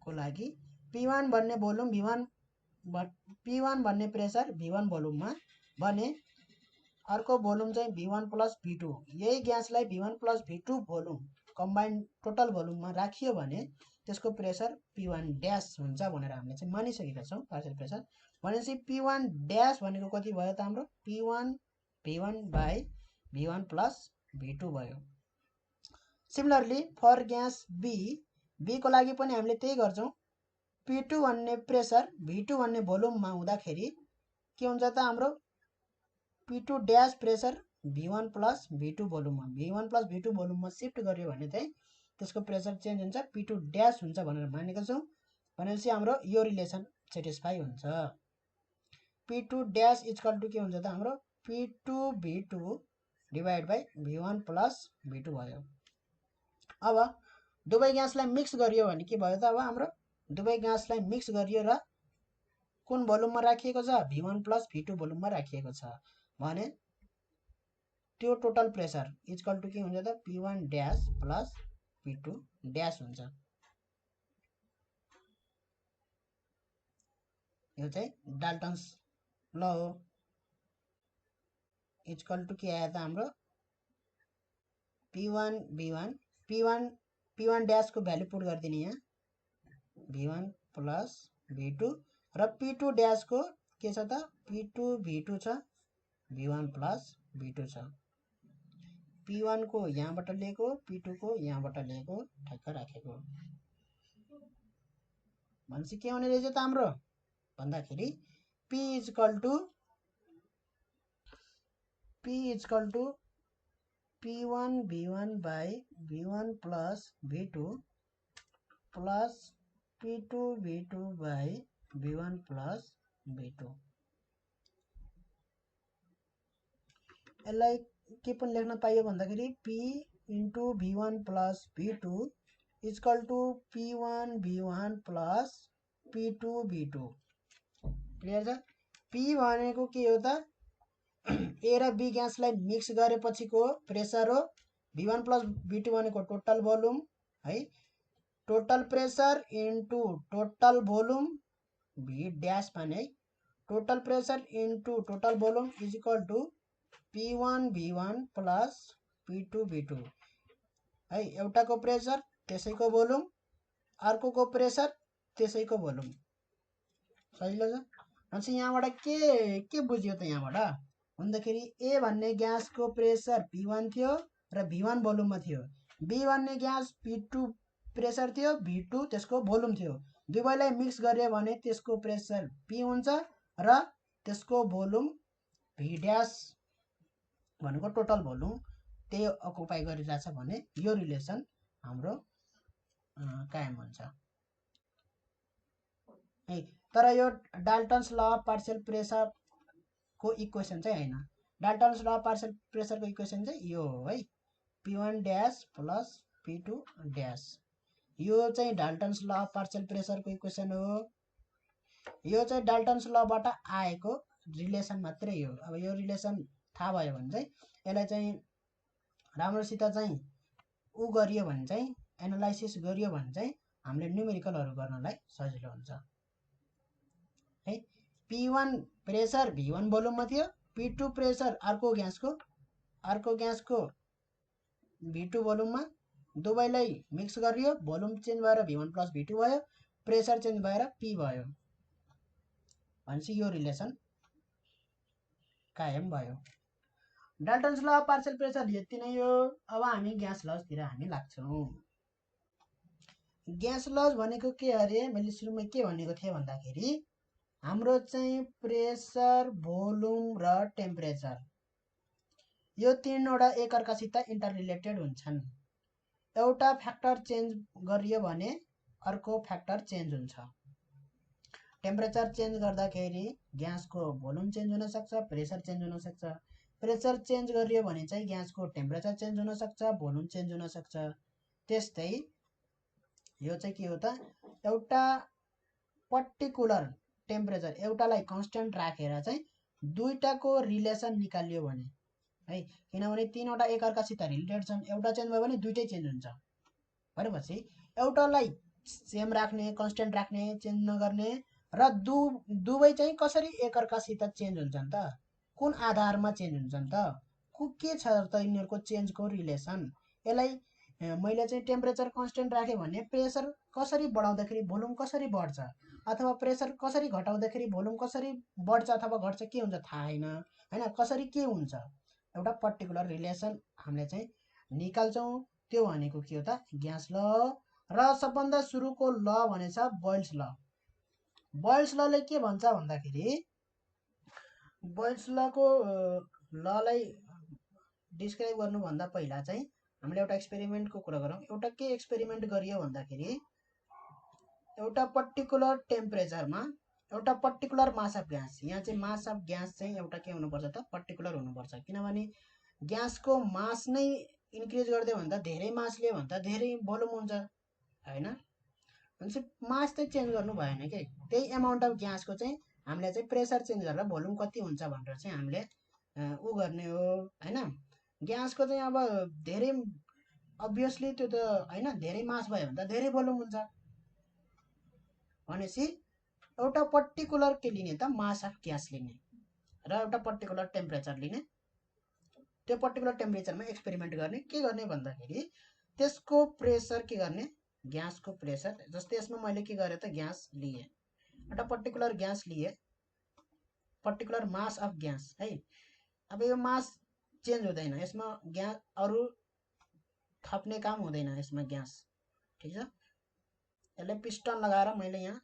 को लागि P1 भन्ने भोल्युम P1 भन्ने प्रेसर V1 भोल्युममा भने अर्को भोल्युम चाहिँ V1 प्लस V2, यही ग्यासलाई V1 plus V2 volume combined total भोल्युममा राखियो भने त्यसको प्रेसर P1 ड्यास हुन्छ भनेर हामीले चाहिँ मानिसकेका छौँ पार्शियल प्रेसर। भनेपछि P1 ड्यास भनेको कति भयो त? हाम्रो P1 V1 by V1 plus V2 भयो। सिमिलरली फर ग्यास B को लागि पनि हामीले त्यही गर्छौँ। P2 भन्ने प्रेसर V2 भन्ने भोल्युममा हुँदाखेरि के हुन्छ त? हाम्रो P2 dash pressure V1 plus V2 भोल्युममा शिफ्ट गर्यो भने चाहिँ त्यसको प्रेसर चेन्ज हुन्छ, P2 ड्यास हुन्छ भनेर मानेका छौँ। भनेपछि हाम्रो यो रिलेसन सेटिस्फाई हुन्छ। P2 ड्यास इक्वल टु के हुन्छ त? हाम्रो P2 V2 divide by V1 plus V2 भयो। अब दुवै ग्यासलाई मिक्स गरियो भने के भयो त? अब हाम्रो दुवै ग्यासलाई मिक्स गरियो र कुन भोल्युममा राखिएको छ? V1 प्लस V2 भोल्युममा राखिएको छ भने त्यो टोटल प्रेसर इक्वल टु के हुन्छ त? P1 dash plus P2 dash हुन्छ। यो चाहिँ डाल्टन्स ल हो। इक्वल टु के आयो त हाम्रो P1 V1 P1 ड्यासको value put गरिदिने यहाँ V1 प्लस V2 र P2 ड्यासको के छ त P2 V2 छ V1 प्लस V2 छ। P1 को यहाँबाट लिएको P2 को यहाँबाट लिएको ठ्याक्क राखेको भनेपछि के हुने रहेछ त हाम्रो भन्दाखेरि P equal to P1 V1 by V1 plus V2 plus P2 V2 by V1 plus V2 यसलाई के पनि लेख्न पाइयो भन्दाखेरि P into V1 plus V2 equal to P1 V1 plus P2 V2 clear छ। P भनेको के हो त ए र बी ग्यासलाई मिक्स गरेपछिको प्रेसर हो। V1 प्लस V2 भनेको टोटल भोल्युम है। Total pressure into total volume V dash भने total pressure into total volume is equal to P1 V1 plus P2 V2 है। एउटाको प्रेसर त्यसैको भोल्युम, अर्कोको प्रेसर त्यसैको भोल्युम। सजिलो छ। अनि यहाँबाट के बुझ्यो त यहाँबाट भन्दाखेरि ए भन्ने ग्यासको प्रेसर P1 थियो र V1 भोल्युममा थियो। बी भन्ने ग्यास P2 प्रेसर थियो, V2 त्यसको भोल्युम थियो। दुवैलाई मिक्स गर्यो भने त्यसको प्रेसर P हुन्छ र त्यसको भोल्युम V ड्यास भनेको टोटल भोल्युम त्यही अकुपाई गरिरहेछ भने यो रिलेसन हाम्रो कायम हुन्छ है। तर यो Dalton's law of partial pressure को इक्वेसन चाहिँ हैन। Dalton's law of partial प्रेसरको equation चाहिँ यो हो है P1 dash plus P2 dash. यो चाहिँ Dalton's law of partial प्रेसरको equation हो। यो चाहिँ डाल्टन्स लबाट आएको रिलेसन मात्रै हो। अब यो रिलेसन थाहा भयो भने चाहिँ यसलाई चाहिँ राम्रोसित चाहिँ उ गरियो भने चाहिँ एनालाइसिस गरियो भने चाहिँ हामीले न्युमेरिकलहरु गर्नलाई सजिलो हुन्छ है। P1 प्रेसर V1 भोल्युममा थियो, P2 प्रेसर अर्को ग्यासको V2 भोल्युममा, दुवैलाई मिक्स गरियो, भोल्युम चेन्ज भएर V1 प्लस V2 भयो, प्रेसर चेन्ज भएर P भयो भनेपछि यो रिलेसन कायम भयो। Dalton's law of partial pressure यति नै हो। अब हामी ग्यास लजतिर हामी लाग्छौं। ग्यास लज भनेको के अरे मैले सुरुमै के भनेको थिएँ भन्दाखेरि हाम्रो चाहिँ प्रेसर, भोल्युम र टेम्परेचर यो तीनवटा एकअर्कासित इन्टर रिलेटेड हुन्छन्। एउटा फ्याक्टर चेन्ज गरियो भने अर्को फ्याक्टर चेन्ज हुन्छ। टेम्परेचर चेन्ज गर्दाखेरि ग्यासको भोल्युम चेन्ज हुन सक्छ, प्रेसर चेन्ज हुन सक्छ। प्रेसर चेन्ज गरियो भने चाहिँ ग्यासको टेम्परेचर चेन्ज हुन सक्छ, भोल्युम चेन्ज हुन सक्छ। त्यस्तै यो चाहिँ के हो त एउटा पर्टिकुलर टेम्परेचर एउटालाई कन्स्टेन्ट राखेर चाहिँ दुईटाको रिलेसन निकालियो भने है, किनभने तीनवटा एकअर्कासित रिलेटेड छन्, एउटा चेन्ज भयो भने दुईटै चेन्ज हुन्छ भनेपछि एउटालाई सेम राख्ने, कन्स्टेन्ट राख्ने, चेन्ज नगर्ने र दुवै चाहिँ कसरी एकअर्कासित चेन्ज हुन्छन् त, कुन आधारमा चेन्ज हुन्छन् त, के छ त यिनीहरूको चेन्जको रिलेसन। यसलाई मैले चाहिँ टेम्परेचर कन्स्टेन्ट राखेँ भने प्रेसर कसरी बढाउँदाखेरि भोल्युम कसरी बढ्छ अथवा प्रेसर कसरी घटाउँदाखेरि भोल्युम कसरी बढ्छ अथवा घट्छ के हुन्छ थाहा छैन हैन, कसरी के हुन्छ एउटा पर्टिकुलर रिलेसन हामीले चाहिँ निकाल्छौँ। त्यो भनेको के हो त ग्यास ल र सबभन्दा सुरुको ल भनेछ बोयल्स ल। बोयल्स लले के भन्छ भन्दाखेरि बोयल्स लको ललाई डिस्क्राइब गर्नुभन्दा पहिला चाहिँ हामीले एउटा एक्सपेरिमेन्टको कुरा गरौँ। एउटा के एक्सपेरिमेन्ट गरियो भन्दाखेरि एउटा पर्टिकुलर टेम्परेचरमा एउटा पर्टिकुलर मास अफ ग्यास, यहाँ चाहिँ मास अफ ग्यास चाहिँ एउटा के हुनुपर्छ त पर्टिकुलर हुनुपर्छ, किनभने ग्यासको मास नै इन्क्रिज गर्दै हो भने त धेरै मास लियो भने त धेरै भोल्युम हुन्छ हैन, भनेपछि मास चाहिँ चेन्ज गर्नु भएन के। त्यही एमाउन्ट अफ ग्यासको चाहिँ हामीले चाहिँ प्रेसर चेन्ज गरेर भोल्युम कति हुन्छ भनेर चाहिँ हामीले उ गर्ने हो हैन। ग्यासको चाहिँ अब धेरै अभियसली त्यो त हैन धेरै मास भयो भने त धेरै भोल्युम हुन्छ भनेपछि एउटा पर्टिकुलर के लिने त मास अफ ग्यास लिने र एउटा पर्टिकुलर टेम्परेचर लिने। त्यो पर्टिकुलर टेम्परेचरमा एक्सपेरिमेन्ट गर्ने। के गर्ने भन्दाखेरि त्यसको प्रेसर के गर्ने, ग्यासको प्रेसर। जस्तै यसमा मैले के गरेँ त ग्यास लिए, एउटा पर्टिकुलर ग्यास लिए, पर्टिकुलर मास अफ ग्यास है। अब यो मास चेन्ज हुँदैन, यसमा ग्यास अरू थप्ने काम हुँदैन यसमा ग्यास। ठिक छ, यसलाई पिस्टन लगाएर मैले यहाँ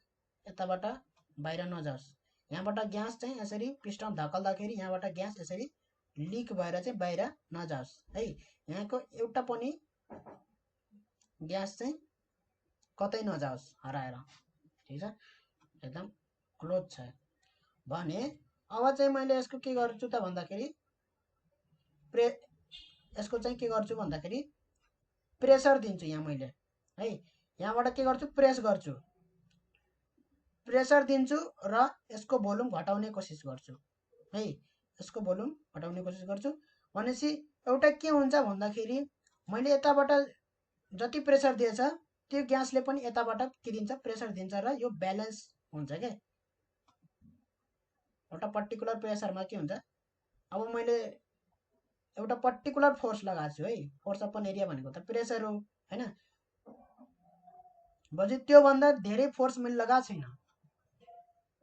यताबाट बाहिर नजाओस्, यहाँबाट ग्यास चाहिँ यसरी पिस्टन धकल्दाखेरि यहाँबाट ग्यास यसरी लिक भएर चाहिँ बाहिर नजाओस् है। यहाँको एउटा पनि ग्यास चाहिँ कतै नजाओस् हराएर। ठिक छ, एकदम क्लोज छ भने अब चाहिँ मैले यसको के गर्छु त भन्दाखेरि यसको चाहिँ के गर्छु भन्दाखेरि प्रेसर दिन्छु यहाँ मैले है। यहाँबाट के गर्छु, प्रेस गर्छु, प्रेसर दिन्छु र यसको भोल्युम घटाउने कोसिस गर्छु है। यसको भोल्युम घटाउने कोसिस गर्छु भनेपछि एउटा के हुन्छ भन्दाखेरि मैले यताबाट जति प्रेसर दिएछ त्यो ग्यासले पनि यताबाट के दिन्छ, प्रेसर दिन्छ र यो ब्यालेन्स हुन्छ के। एउटा पर्टिकुलर प्रेसरमा के हुन्छ, अब मैले एउटा पर्टिकुलर फोर्स लगाएको छु है, फोर्स अपन एरिया भनेको त प्रेसर हो हैन। बजे त्योभन्दा धेरै फोर्स मैले लगाएको छैन,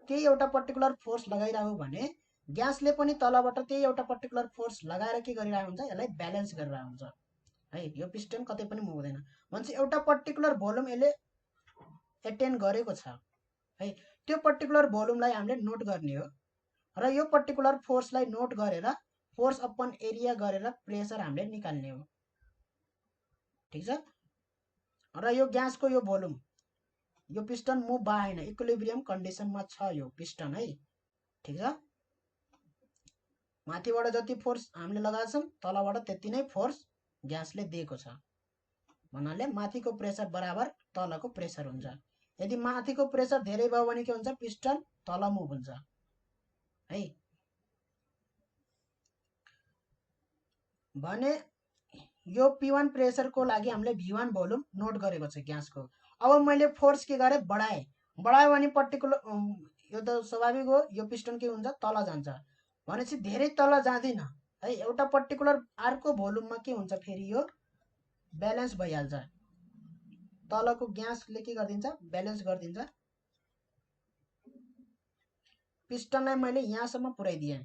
त्यही एउटा पर्टिकुलर फोर्स लगाइरहेको भने ग्यासले पनि तलबाट त्यही एउटा पर्टिकुलर फोर्स लगाएर के गरिरहेको हुन्छ, यसलाई ब्यालेन्स गरिरहेको हुन्छ है। यो पिस्टन कतै पनि मुभ हुँदैन भन्छ एउटा पर्टिकुलर भोल्युम यसले एटेन गरेको छ है। त्यो पर्टिकुलर भोल्युमलाई हामीले नोट गर्ने हो र यो पर्टिकुलर फोर्सलाई नोट गरेर फोर्स अपन एरिया गरेर प्रेसर हामीले निकाल्ने हो। ठिक छ, र यो ग्यासको यो भोल्युम, यो पिस्टन मुभ भएन, इक्विलिब्रियम कन्डिसनमा छ यो पिस्टन है। ठिक छ, माथिबाट जति फोर्स हामीले लगाएको छौँ तलबाट त्यति नै फोर्स ग्यासले दिएको छ भन्नाले माथिको प्रेसर बराबर तलको प्रेसर हुन्छ। यदि माथिको प्रेसर धेरै भयो भने के हुन्छ, पिस्टन तल मुभ हुन्छ है। भने यो P1 प्रेसरको लागि हामीले V1 भोल्युम नोट गरेको छ ग्यासको। अब मैले फोर्स के गरेँ, बढाएँ, बढायो भने पर्टिकुलर यो त स्वाभाविक हो, यो पिस्टन के हुन्छ, तल जान्छ भनेपछि धेरै तल जाँदैन है। एउटा पर्टिकुलर अर्को भोल्युममा के हुन्छ, फेरि यो ब्यालेन्स भइहाल्छ, तलको ग्यासले के गरिदिन्छ, ब्यालेन्स गरिदिन्छ। पिस्टनलाई मैले यहाँसम्म पुर्याइदिएँ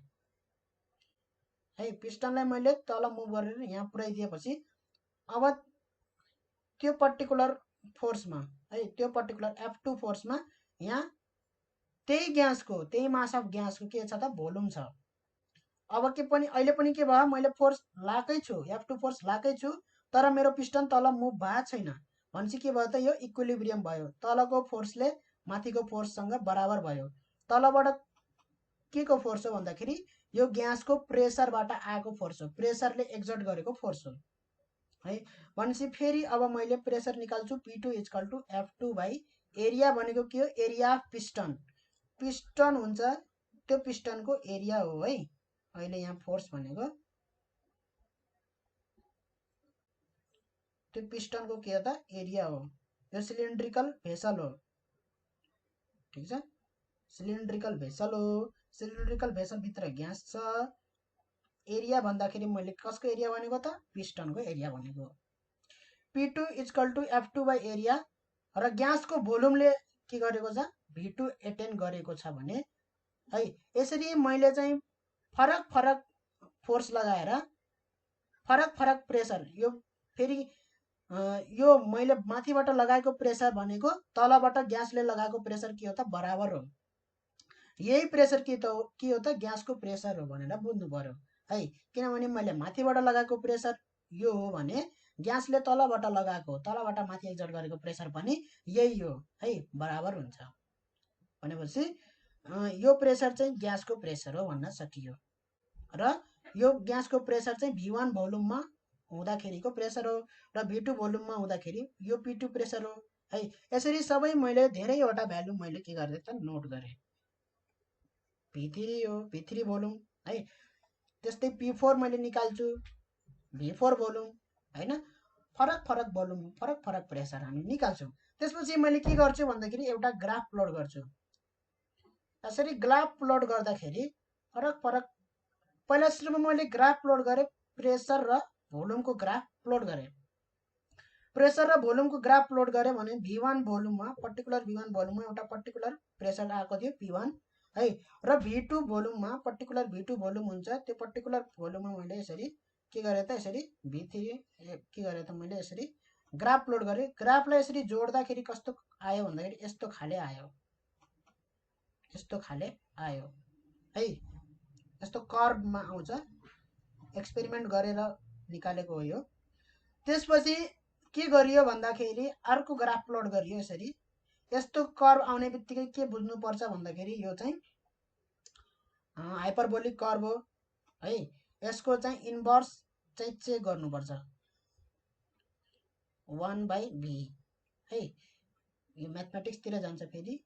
है, पिस्टनलाई मैले तल मुभ गरेर यहाँ पुर्याइदिएपछि अब त्यो पर्टिकुलर फोर्समा है, त्यो पर्टिकुलर F2 फोर्समा यहाँ त्यही ग्यासको, त्यही मास अफ ग्यासको के छ त, भोल्युम छ। अब के पनि अहिले पनि के भयो, मैले फोर्स लाकै छु, F2 फोर्स लाकै छु, तर मेरो पिस्टन तल मुभ भएको छैन भनेपछि के भयो त, यो इक्विलिब्रियम भयो, तलको फोर्सले माथिको फोर्ससँग बराबर भयो। तलबाट के को फोर्स हो भन्दाखेरि यो ग्यासको प्रेसरबाट आएको फोर्स हो, प्रेसरले एक्जर्ट गरेको फोर्स हो है। भनेपछि फेरि अब मैले प्रेसर निकाल्छु, P2 equal to F2 by area भनेको के हो, एरिया अफ पिस्टन। पिस्टन हुन्छ त्यो पिस्टनको एरिया हो है। अहिले यहाँ फोर्स भनेको त्यो पिस्टनको के हो त, एरिया हो। यो सिलिन्ड्रिकल भेसल हो। ठिक छ, सिलिन्ड्रिकल भेसल हो, सिलिन्ड्रिकल भेसल भित्र ग्यास छ। एरिया भन्दाखेरि मैले कसको एरिया भनेको त, पिस्टनको एरिया भनेको। P2 equal to F2 by area र ग्यासको भोल्युमले के गरेको छ, V2 एटेन गरेको छ भने है। यसरी मैले चाहिँ फरक फरक फोर्स लगाएर फरक फरक प्रेसर, यो फेरि यो मैले माथिबाट लगाएको प्रेसर भनेको तलबाट ग्यासले लगाएको प्रेसर के हो त, बराबर हो। यही प्रेसर के हो त, ग्यासको प्रेसर हो भनेर बुझ्नु पर्यो है। किनभने मैले माथिबाट लगाएको प्रेसर यो हो भने ग्यासले तलबाट लगाएको, तलबाट माथि एक्जर्ट गरेको प्रेसर पनि यही हो है, बराबर हुन्छ। भनेपछि यो प्रेसर चाहिँ ग्यासको प्रेसर हो भन्न सकियो र यो ग्यासको प्रेसर चाहिँ V1 भोल्युममा हुँदाखेरिको प्रेसर हो र V2 भोल्युममा हुँदाखेरि यो P2 प्रेसर हो है। यसरी सबै मैले धेरैवटा भ्यालु मैले के गरेँ त, नोट गरेँ। P3 हो, P3 भोल्युम है। त्यस्तै P4 मैले निकाल्छु, V4 भोल्युम हैन। फरक फरक भोल्युम, फरक फरक प्रेसर हामी निकाल्छौँ। त्यसपछि मैले के गर्छु भन्दाखेरि एउटा ग्राफ प्लट गर्छु। यसरी ग्राफ प्लट गर्दाखेरि फरक फरक पहिला सुरुमा मैले ग्राफ प्लट गरेँ, प्रेसर र भोल्युमको ग्राफ प्लट गरेँ। प्रेसर र भोल्युमको ग्राफ प्लट गरेँ भने V1 भोल्युममा पर्टिकुलर V1 भोल्युममा एउटा पर्टिकुलर प्रेसर आएको थियो P1 है, र V2 भोल्युममा पर्टिकुलर V2 भोल्युम हुन्छ, त्यो पर्टिकुलर भोल्युममा मैले यसरी के गरेँ त, यसरी V3 के गरेँ त मैले यसरी ग्राफ प्लट गरेँ। ग्राफलाई यसरी जोड्दाखेरि कस्तो आयो भन्दाखेरि यस्तो खाले आयो, यस्तो खाले आयो है, यस्तो कर्भमा आउँछ। एक्सपेरिमेन्ट गरेर निकालेको हो यो। त्यसपछि के गरियो भन्दाखेरि अर्को ग्राफ प्लट गरियो यसरी। यस्तो कर्भ आउने बित्तिकै के बुझ्नुपर्छ भन्दाखेरि यो चाहिँ हाइपरबोलिक कर्भ हो है। यसको चाहिँ इन्भर्स चाहिँ चेक गर्नुपर्छ 1/v है। यो म्याथमेटिक्सतिर जान्छ फेरि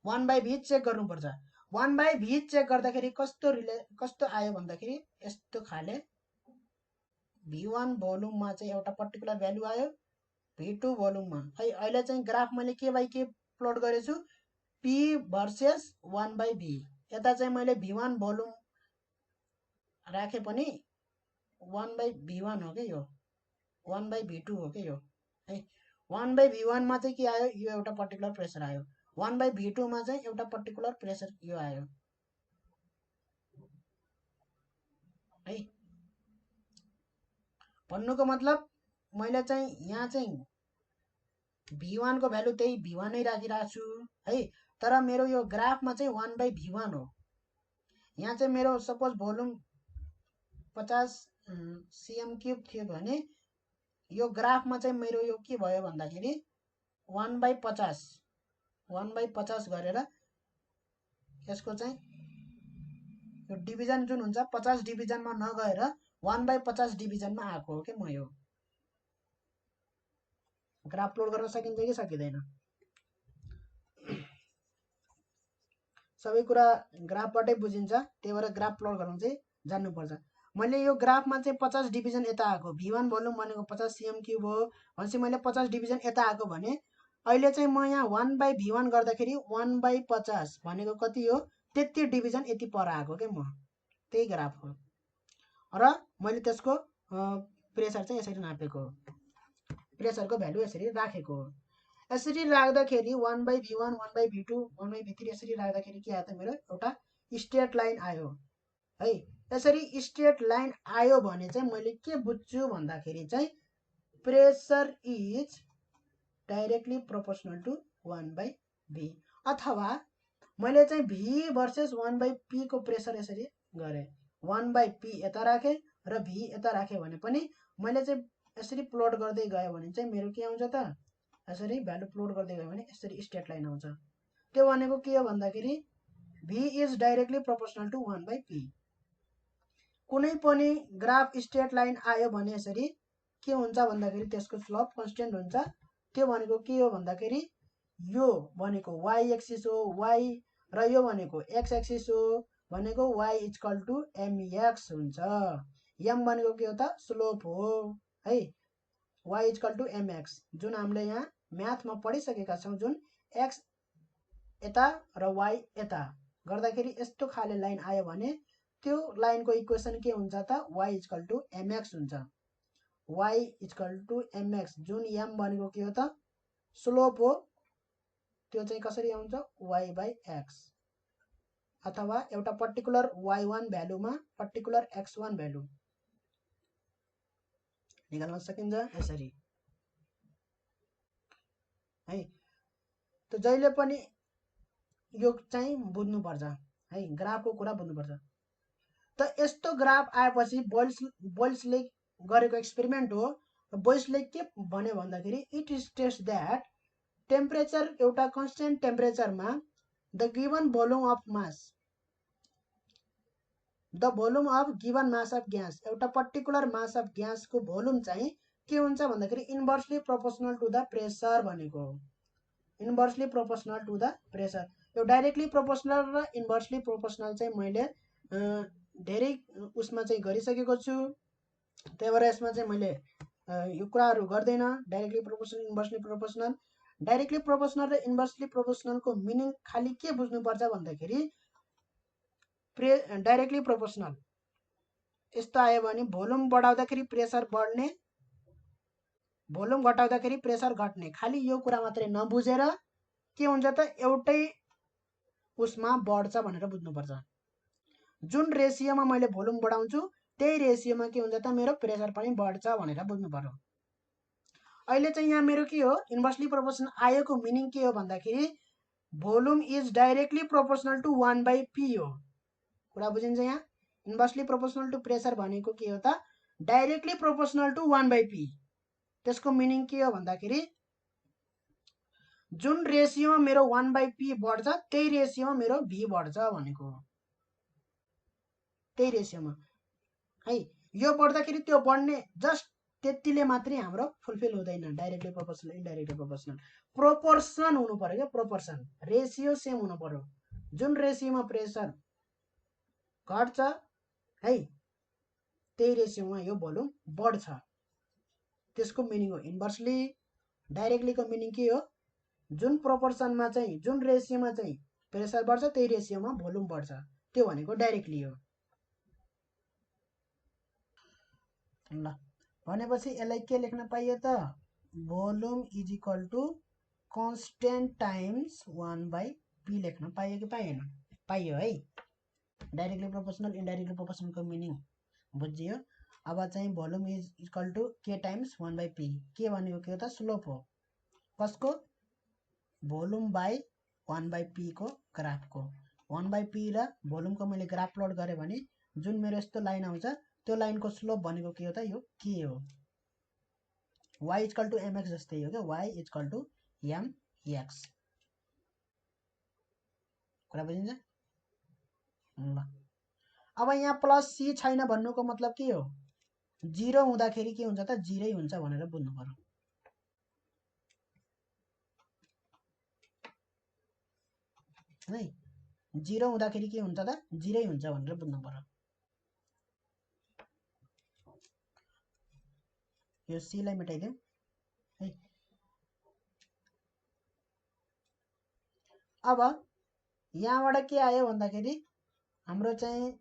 1/v चेक गर्नुपर्छ। 1/v चेक गर्दाखेरि कस्तो आयो भन्दाखेरि यस्तो खाले V1 भोल्युममा चाहिँ एउटा पर्टिकुलर भ्यालु आयो, V2 भोल्युममा है। अहिले चाहिँ ग्राफ मैले के बाई के प्लट गरेछु, P भर्सेस 1/v। यता चाहिँ मैले V1 भोल्युम राखे पनि 1/v1 हो कि यो 1/v2 हो कि यो है। 1/v1 मा चाहिँ के आयो, यो एउटा पर्टिकुलर प्रेसर आयो। 1/v2 मा चाहिँ एउटा पर्टिकुलर प्रेसर यो आयो है। भन्नुको मतलब मैले चाहिँ यहाँ चाहिँ V1 को भ्यालु त्यही V1 नै राखिरहेको छु है, तर मेरो यो ग्राफमा चाहिँ 1/v1 हो। यहाँ चाहिँ मेरो सपोज भोल्युम 50 cm³ थियो भने यो ग्राफमा चाहिँ मेरो यो के भयो भन्दाखेरि 1/50 गरेर यसको चाहिँ यो डिभिजन जुन हुन्छ 50 डिभिजनमा नगएर 1/50 डिभिजनमा आएको हो कि म यो ग्राफ प्लट गर्न सकिन्छ कि सकिँदैन। सबै कुरा ग्राफबाटै बुझिन्छ, त्यही भएर ग्राफ प्लट गर्न चाहिँ जान्नुपर्छ। मैले यो ग्राफमा चाहिँ 50 डिभिजन यता आएको, V1 भोल्युम भनेको 50 cm³ हो भनेपछि मैले 50 डिभिजन यता आएको भने अहिले चाहिँ म यहाँ 1/v1 गर्दाखेरि 1/50 भनेको कति हो, त्यति डिभिजन यति पर आएको के म, त्यही ग्राफ हो। र मैले त्यसको प्रेसर चाहिँ यसरी नापेको हो, प्रेसरको भ्यालु यसरी राखेको हो। यसरी राख्दाखेरि 1/v1 1/v2 1/v3 यसरी राख्दाखेरि के आयो त, मेरो एउटा स्ट्रेट लाइन आयो है। यसरी स्ट्रेट लाइन आयो भने चाहिँ मैले के बुझ्छु भन्दाखेरि चाहिँ pressure is directly proportional to 1/v, अथवा मैले चाहिँ v भर्सेस 1/p को प्रेसर यसरी गरेँ, 1/p यता राखेँ र v यता राखेँ भने पनि मैले चाहिँ यसरी प्लट गर्दै गयो भने चाहिँ मेरो के आउँछ त, यसरी भ्यालु प्लट गर्दै गयो भने यसरी स्ट्रेट लाइन आउँछ। त्यो भनेको के हो भन्दाखेरि v is directly proportional to 1/p। कुनै पनि ग्राफ स्ट्रेट लाइन आयो भने यसरी के हुन्छ भन्दाखेरि त्यसको स्लोप कन्स्टेन्ट हुन्छ। त्यो भनेको के हो भन्दाखेरि यो भनेको y एक्सिस हो, y र यो भनेको x एक्सिस हो, भनेको y इक्वल टु mx हुन्छ। m भनेको के हो त, स्लोप हो है, y इक्वल टु mx, जुन हामीले यहाँ म्याथमा पढिसकेका छौँ, जुन x यता र y यता गर्दाखेरि यस्तो खाले लाइन आयो भने त्यो लाइनको इक्वेसन के हुन्छ त, y इक्वल टु mx हुन्छ। y इक्वल टु mx, जुन m भनेको के हो त, स्लोप हो, त्यो चाहिँ कसरी आउँछ, y/x, अथवा एउटा particular y1 भ्यालुमा particular x1 value निकाल्न सकिन्छ यसरी है। त जहिले पनि यो चाहिँ बुझ्नुपर्छ है, ग्राफको कुरा बुझ्नुपर्छ। त यस्तो ग्राफ आएपछि बोइल्सले गरेको एक्सपेरिमेन्ट हो। बोइल्सले के भन्यो भन्दाखेरि इट स्टेट्स द्याट टेम्परेचर एउटा कन्स्टेन्ट टेम्परेचरमा the given volume of mass, the volume of given mass of gas, एउटा पर्टिकुलर मास अफ ग्यासको भोल्युम चाहिँ के हुन्छ भन्दाखेरि inversely proportional to the pressure भनेको हो, inversely proportional to the pressure. यो डाइरेक्टली प्रोपोर्सनल र इन्भर्सली प्रोपोर्सनल चाहिँ मैले धेरै उसमा चाहिँ गरिसकेको छु, त्यही भएर यसमा चाहिँ मैले यो कुराहरू गर्दैन, directly proportional inversely proportional. Directly proportional र इन्भर्सली प्रोपोर्सनलको मिनिङ खाली के बुझ्नुपर्छ भन्दाखेरि डाइरेक्टली प्रोपोर्सनल यस्तो आयो भने भोल्युम बढाउँदाखेरि प्रेसर बढ्ने, भोल्युम घटाउँदाखेरि प्रेसर घट्ने, खालि यो कुरा मात्रै नबुझेर के हुन्छ त एउटै उसमा बढ्छ भनेर बुझ्नुपर्छ। जुन रेसियोमा मैले भोल्युम बढाउँछु त्यही रेसियोमा के हुन्छ त मेरो प्रेसर पनि बढ्छ भनेर बुझ्नु पर्यो। अहिले चाहिँ यहाँ मेरो के हो इन्भर्सली प्रोपोर्सनल आयोको मिनिङ के हो भन्दाखेरि volume is directly proportional to 1/p हो। कुरा बुझिन्छ यहाँ? इन्भर्सली प्रोपोर्सनल टु प्रेसर भनेको के हो त डाइरेक्टली प्रोपोर्सनल टु 1/p। त्यसको मिनिङ के हो भन्दाखेरि जुन रेसियोमा मेरो 1/p बढ्छ त्यही रेसियोमा मेरो v बढ्छ भनेको हो। त्यही रेसियोमा है यो बढ्दाखेरि त्यो बढ्ने जस्ट त्यतिले मात्रै हाम्रो फुलफिल हुँदैन। Directly proportional indirectly proportional proportion हुनु पर्यो क्या, प्रोपोर्सन रेसियो सेम हुनु पर्यो। जुन रेसियोमा प्रेसर घट्छ है त्यही रेसियोमा यो भोल्युम बढ्छ, त्यसको मिनिङ हो इन्भर्सली। डाइरेक्टलीको मिनिङ के हो जुन प्रोपोर्सनमा चाहिँ जुन रेसियोमा चाहिँ प्रेसर बढ्छ त्यही रेसियोमा भोल्युम बढ्छ, त्यो भनेको डाइरेक्टली हो। ल भनेपछि यसलाई के लेख्न पाइयो त volume is equal to constant times 1/p लेख्न पाइयो कि पाइएन? पाइयो है। डाइरेक्टली प्रोपोर्सनल इनडाइरेक्टली प्रोपोर्सनलको मिनिङ बुझियो। अब चाहिँ भोल्युम इज इक्वल टु के टाइम्स 1/p। के भनेको के हो त स्लोप हो कसको भोल्युम बाई 1/p को ग्राफको। 1/p र भोल्युमको मैले ग्राफ प्लट गरेँ भने जुन मेरो यस्तो लाइन आउँछ त्यो लाइनको स्लोप भनेको के हो त यो के हो y इक्वल टु mx जस्तै हो क्या, y इक्वल टु mx। कुरा बुझिन्छ? ल अब यहाँ प्लस सी छैन भन्नुको मतलब के हो 0 हुँदाखेरि के हुन्छ त 0 हुन्छ भनेर बुझ्नु पर्यो। है 0 हुँदाखेरि के हुन्छ त 0 हुन्छ भनेर बुझ्नु पर्यो। यो सी लाई मेटाइदिउँ है। अब यहाँबाट के आयो भन्दाखेरि हाम्रो चाहिँ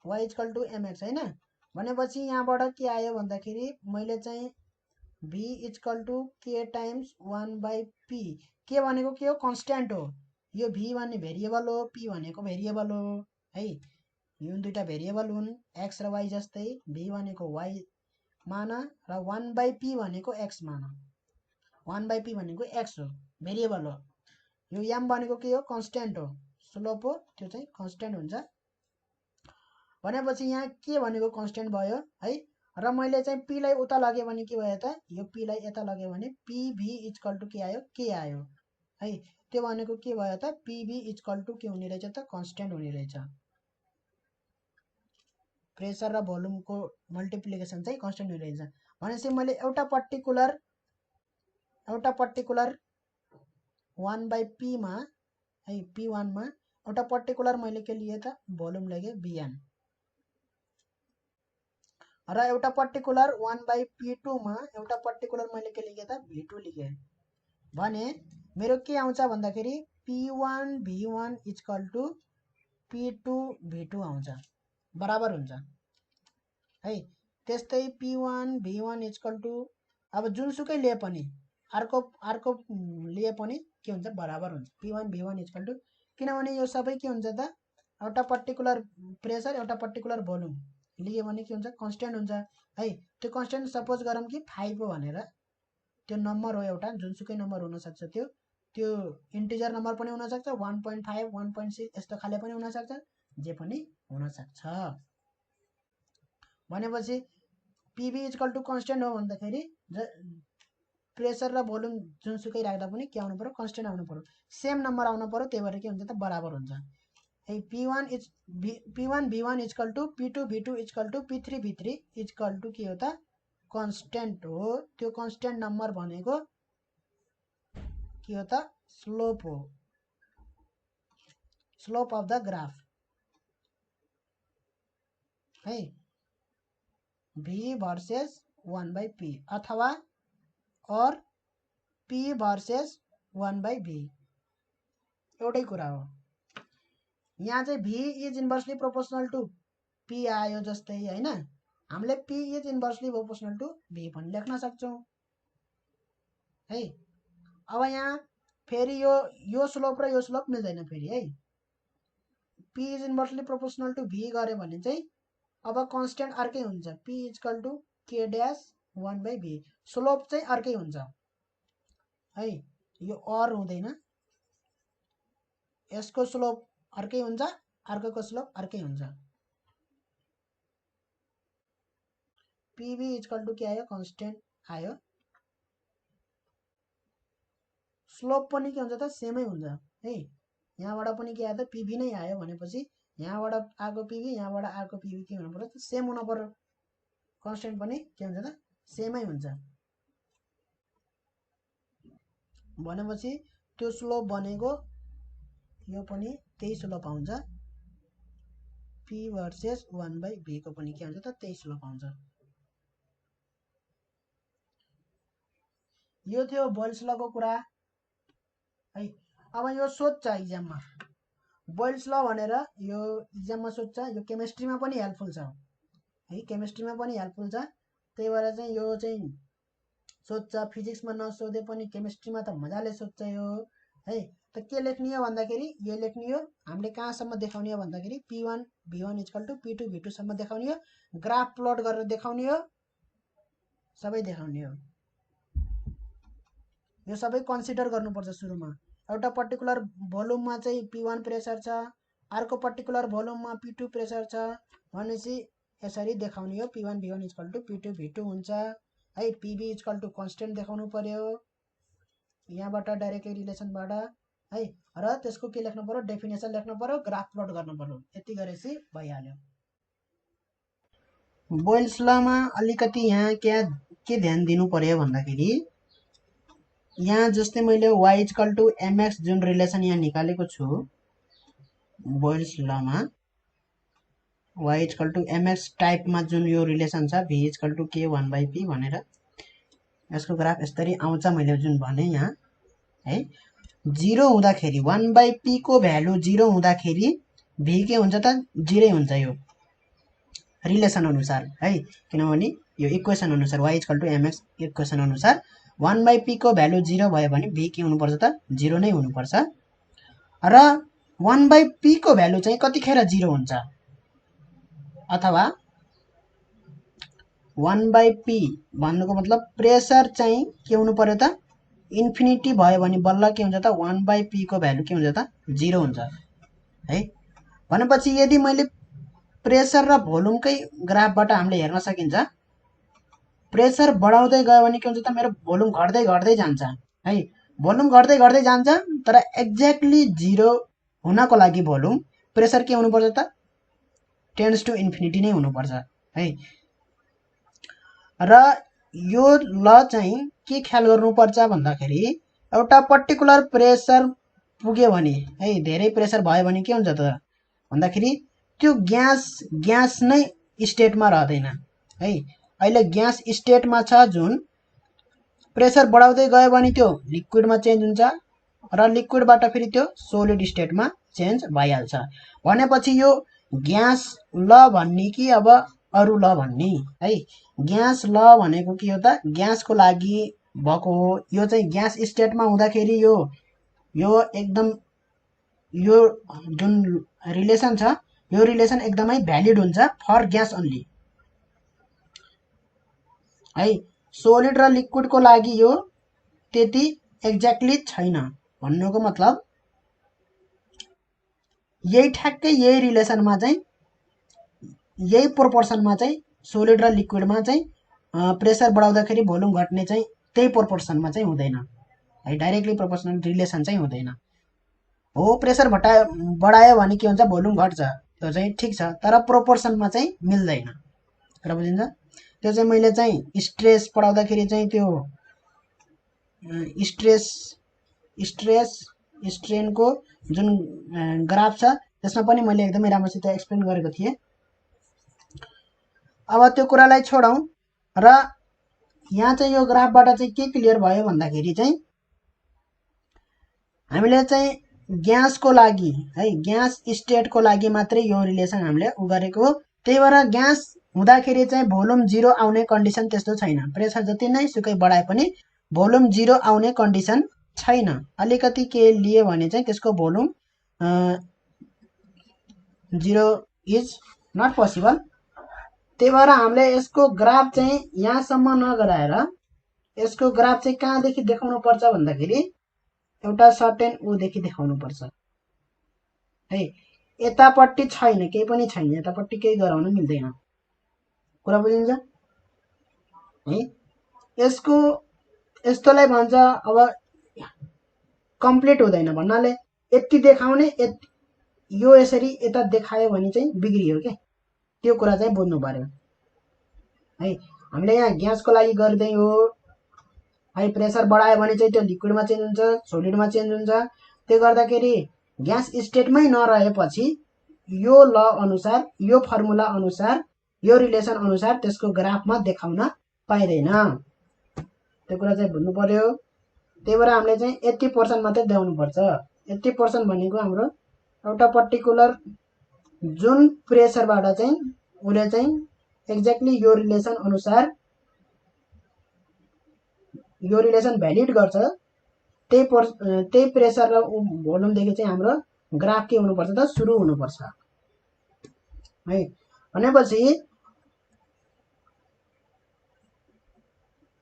y इक्वल टु mx हैन। भनेपछि यहाँबाट के आयो भन्दाखेरि मैले चाहिँ v equal to k times 1/p। के भनेको के हो कन्स्ट्यान्ट हो। यो v भन्ने भेरिएबल हो, p भनेको भेरिएबल हो है। यो दुईटा भेरिएबल हुन् x र y जस्तै। v भनेको y मान र 1/p भनेको x मान। 1/p भनेको x हो, भेरिएबल हो। यो m भनेको के हो कन्स्ट्यान्ट हो, स्लोप हो, त्यो चाहिँ कन्स्ट्यान्ट हुन्छ। भनेपछि यहाँ के भनेको कन्स्ट्यान्ट भयो है। र मैले चाहिँ p लाई उता लगे भने के भयो त यो p लाई यता लगे भने pv इक्वल टु के आयो के आयो है। त्यो भनेको के भयो त pv इक्वल टु के हुने रहेछ त कन्स्ट्यान्ट हुने रहेछ। प्रेसर र भोल्युमको मल्टिप्लिकेसन चाहिँ कन्स्ट्यान्ट हुने रहेछ। भनेपछि मैले एउटा पर्टिकुलर 1/p मा है p1 मा एउटा पर्टिकुलर मैले के लिए त भोल्युम लेखेँ bn र एउटा पर्टिकुलर 1/p2 मा एउटा पर्टिकुलर मैले के लेखेँ त v2 लेखेँ भने मेरो के आउँछ भन्दाखेरि p1 v1 equal to p2 v2 आउँछ, बराबर हुन्छ है। त्यस्तै p1 v1 इक्वल टु अब जुनसुकै लिए पनि अर्को लिए पनि के हुन्छ बराबर हुन्छ p1 v1 इक्वल टु। किनभने यो सबै के हुन्छ त एउटा पर्टिकुलर प्रेसर एउटा पर्टिकुलर भोल्युम लिए भने के हुन्छ कन्स्ट्यान्ट हुन्छ है। त्यो कन्स्ट्यान्ट सपोज गरौँ कि 5 हो भनेर, त्यो नम्बर हो एउटा जुनसुकै नम्बर हुनसक्छ। त्यो इन्टिजर नम्बर पनि हुनसक्छ 1.5 1.6 यस्तो खाले पनि हुनसक्छ, जे पनि हुनसक्छ। भनेपछि pv इक्वल टु कन्स्ट्यान्ट हो भन्दाखेरि प्रेसर र भोल्युम जुनसुकै राख्दा पनि के आउनु पर्यो कन्स्ट्यान्ट आउनु पर्यो, सेम नम्बर आउनु पर्यो। त्यही भएर के हुन्छ त बराबर हुन्छ है। p1 v1 equal to p2 v2 equal to p3 v3 equal to के हो त कन्स्ट्यान्ट हो। त्यो कन्स्ट्यान्ट नम्बर भनेको के हो त स्लोप हो, स्लोप अफ द ग्राफ है v भर्सेस 1/p। अथवा और P भर्सेस 1/V एउटै कुरा हो। यहाँ चाहिँ V is inversely proportional to P आयो जस्तै हैन, हामीले P is inversely proportional to V पनि लेख्न सक्छौं है। अब यहाँ फेरि यो स्लोप र यो स्लोप मिल्दैन फेरि है। P is inversely proportional to V गरे भने चाहिँ अब कन्स्टेन्ट अर्कै हुन्छ, P equal to K dash 1/V, slope चाहिँ अर्कै हुन्छ है, यो और हुँदैन, यसको स्लोप अर्कै हुन्छ, अर्कोको स्लोप अर्कै हुन्छ। PV इक्वल टु के आयो, कन्स्टेन्ट आयो, स्लोप पनि के हुन्छ त सेमै हुन्छ है। यहाँबाट पनि के आयो त PV नै आयो भनेपछि यहाँबाट आएको PV यहाँबाट आएको PV के हुनु पर्यो, सेम हुनु पर्यो, कन्स्टेन्ट पनि के हुन्छ त सेमै हुन्छ भनेपछि त्यो स्लोप बनेको यो पनि त्यही स्लोप आउँछ, P भर्सेस 1/V को पनि के हुन्छ त त्यही स्लोप आउँछ। यो थियो बोयल्स लको कुरा है। अब यो सोध्छ इक्जाममा बोयल्स ल भनेर, यो इक्जाममा सोध्छ, यो केमिस्ट्रीमा पनि हेल्पफुल छ है, केमिस्ट्रीमा पनि हेल्पफुल छ, त्यही भएर चाहिँ यो चाहिँ सोध्छ, फिजिक्समा नसोधे पनि केमिस्ट्रीमा त मजाले सोध्छ यो है। त के लेख्ने हो भन्दाखेरि यो लेख्ने हो, हामीले कहाँसम्म देखाउने हो भन्दाखेरि P1 V1 equal to P2 V2 सम्म देखाउने हो, ग्राफ प्लट गरेर देखाउने हो, सबै देखाउने हो। यो सबै कन्सिडर गर्नुपर्छ सुरुमा। एउटा पर्टिकुलर भोल्युममा चाहिँ P1 प्रेसर छ, अर्को पर्टिकुलर भोल्युममा P2 प्रेसर छ भनेपछि यसरी देखाउने हो, P1 V1 equal to P2 V2 हुन्छ है। PV इक्वल टु कन्स्टेन्ट देखाउनु पर्यो यहाँबाट डाइरेक्टली रिलेसनबाट है, र त्यसको के लेख्नु पर्यो, डेफिनेसन लेख्नु पर्यो, ग्राफ प्लट गर्नु पर्यो, यति गरेपछि भइहाल्यो। बोयल्स लमा अलिकति यहाँ के ध्यान दिनु पर्यो भन्दाखेरि यहाँ जस्तै मैले y इक्वल टु mx जुन रिलेसन यहाँ निकालेको छु Boyle's Lama, y equal to mx टाइपमा जुन यो रिलेसन छ v equal to k 1/p भनेर, यसको ग्राफ यसरी आउँछ मैले जुन भने यहाँ है। 0 हुँदाखेरि 1/p को भ्यालु 0 हुँदाखेरि v के हुन्छ त 0 हुन्छ यो रिलेसन अनुसार है, किनभने यो इक्वेसन अनुसार y equal to mx equation अनुसार 1/p को भ्यालु 0 भयो भने v के हुनुपर्छ त 0 नै हुनुपर्छ, र 1/p को भ्यालु चाहिँ कतिखेर 0 हुन्छ, अथवा 1/p भन्नुको मतलब प्रेसर चाहिँ के हुनु पर्यो त इन्फिनिटी भयो भने बल्ल के हुन्छ त 1/p को भ्यालु के हुन्छ त 0 हुन्छ है। भनेपछि यदि मैले प्रेसर र भोल्युमकै ग्राफबाट हामीले हेर्न सकिन्छ, प्रेसर बढाउँदै गयो भने के हुन्छ त मेरो भोल्युम घट्दै घट्दै जान्छ है, भोल्युम घट्दै घट्दै जान्छ, तर एक्ज्याक्टली 0 हुनको लागि भोल्युम प्रेसर के हुनुपर्छ त टेन्ड्स टु इन्फिनिटी नै हुनुपर्छ है। र यो ल चाहिँ के ख्याल गर्नुपर्छ भन्दाखेरि एउटा पर्टिकुलर प्रेसर पुग्यो भने है, धेरै प्रेसर भयो भने के हुन्छ त भन्दाखेरि त्यो ग्यास नै स्टेटमा रहँदैन है। अहिले ग्यास स्टेटमा छ जुन, प्रेसर बढाउँदै गयो भने त्यो लिक्विडमा चेन्ज हुन्छ र लिक्विडबाट फेरि त्यो सोलिड स्टेटमा चेन्ज भइहाल्छ। भनेपछि यो ग्यास ल भन्ने कि अब अरू ल भन्ने है। ग्यास ल भनेको के हो त ग्यासको लागि भएको हो, यो चाहिँ ग्यास स्टेटमा हुँदाखेरि यो एकदम यो जुन रिलेसन छ यो रिलेसन एकदमै भ्यालिड हुन्छ फर ग्यास ओन्ली है। सोलिड र लिक्विडको लागि यो त्यति एक्ज्याक्टली छैन, भन्नुको मतलब यही ठ्याक्कै यही रिलेसनमा चाहिँ यही प्रोपोर्सनमा चाहिँ सोलिड र लिक्विडमा चाहिँ प्रेसर बढाउँदाखेरि भोल्युम घट्ने चाहिँ त्यही प्रोपोर्सनमा चाहिँ हुँदैन है, डाइरेक्टली प्रोपोर्सनल रिलेसन चाहिँ हुँदैन। हो प्रेसर बढायो भने के हुन्छ भोल्युम घट्छ, त्यो चाहिँ ठिक छ, तर प्रोपोर्सनमा चाहिँ मिल्दैन, र बुझिन्छ। त्यो चाहिँ मैले चाहिँ स्ट्रेस पढाउँदाखेरि चाहिँ त्यो स्ट्रेस स्ट्रेनको जुन ग्राफ छ त्यसमा पनि मैले एकदमै राम्रोसित एक्सप्लेन गरेको थिएँ। अब त्यो कुरालाई छोडौँ र यहाँ चाहिँ यो ग्राफबाट चाहिँ के क्लियर भयो भन्दाखेरि चाहिँ हामीले चाहिँ ग्यासको लागि है ग्यास स्टेटको लागि मात्रै यो रिलेसन हामीले गरेको हो। त्यही भएर ग्यास हुँदाखेरि चाहिँ भोल्युम 0 आउने कन्डिसन त्यस्तो छैन। प्रेसर जति नै सुकै बढाए पनि भोल्युम 0 आउने कन्डिसन छैन। अलिकति के लिए भने चाहिँ त्यसको भोल्युम 0 इज नट पोसिबल। त्यही भएर हामीले यसको ग्राफ चाहिँ यहाँसम्म नगराएर यसको ग्राफ चाहिँ कहाँदेखि देखाउनु पर्छ भन्दाखेरि एउटा सर्टेन ऊदेखि देखाउनु पर्छ है। यतापट्टि छैन, केही पनि छैन, यतापट्टि केही गराउन मिल्दैन। कुरा बुझिन्छ है। यसको यस्तोलाई भन्छ अब कम्प्लिट हुँदैन भन्नाले यति देखाउने यो यसरी यता देखायो भने चाहिँ बिग्रियो के, त्यो कुरा चाहिँ बुझ्नु पर्यो है। हामीले यहाँ ग्यासको लागि गर्दै हो है। प्रेसर बढायो भने चाहिँ त्यो लिक्विडमा चेन्ज हुन्छ, सोलिडमा चेन्ज हुन्छ। त्यो गर्दाखेरि ग्यास स्टेटमै नरहेपछि यो ल अनुसार, यो फर्मुला अनुसार, यो रिलेसन अनुसार त्यसको ग्राफमा देखाउन पाइँदैन। त्यो कुरा चाहिँ बुझ्नु पर्यो। त्यही भएर हामीले चाहिँ 80% मात्रै देखाउनुपर्छ। 80% भनेको हाम्रो एउटा पर्टिकुलर जुन प्रेसरबाट चाहिँ उसले चाहिँ एक्ज्याक्टली यो रिलेसन अनुसार यो रिलेसन भ्यालिड गर्छ। त्यही प्रेसर र भोल्युमदेखि चाहिँ हाम्रो ग्राफ के हुनुपर्छ त सुरु हुनुपर्छ है। भनेपछि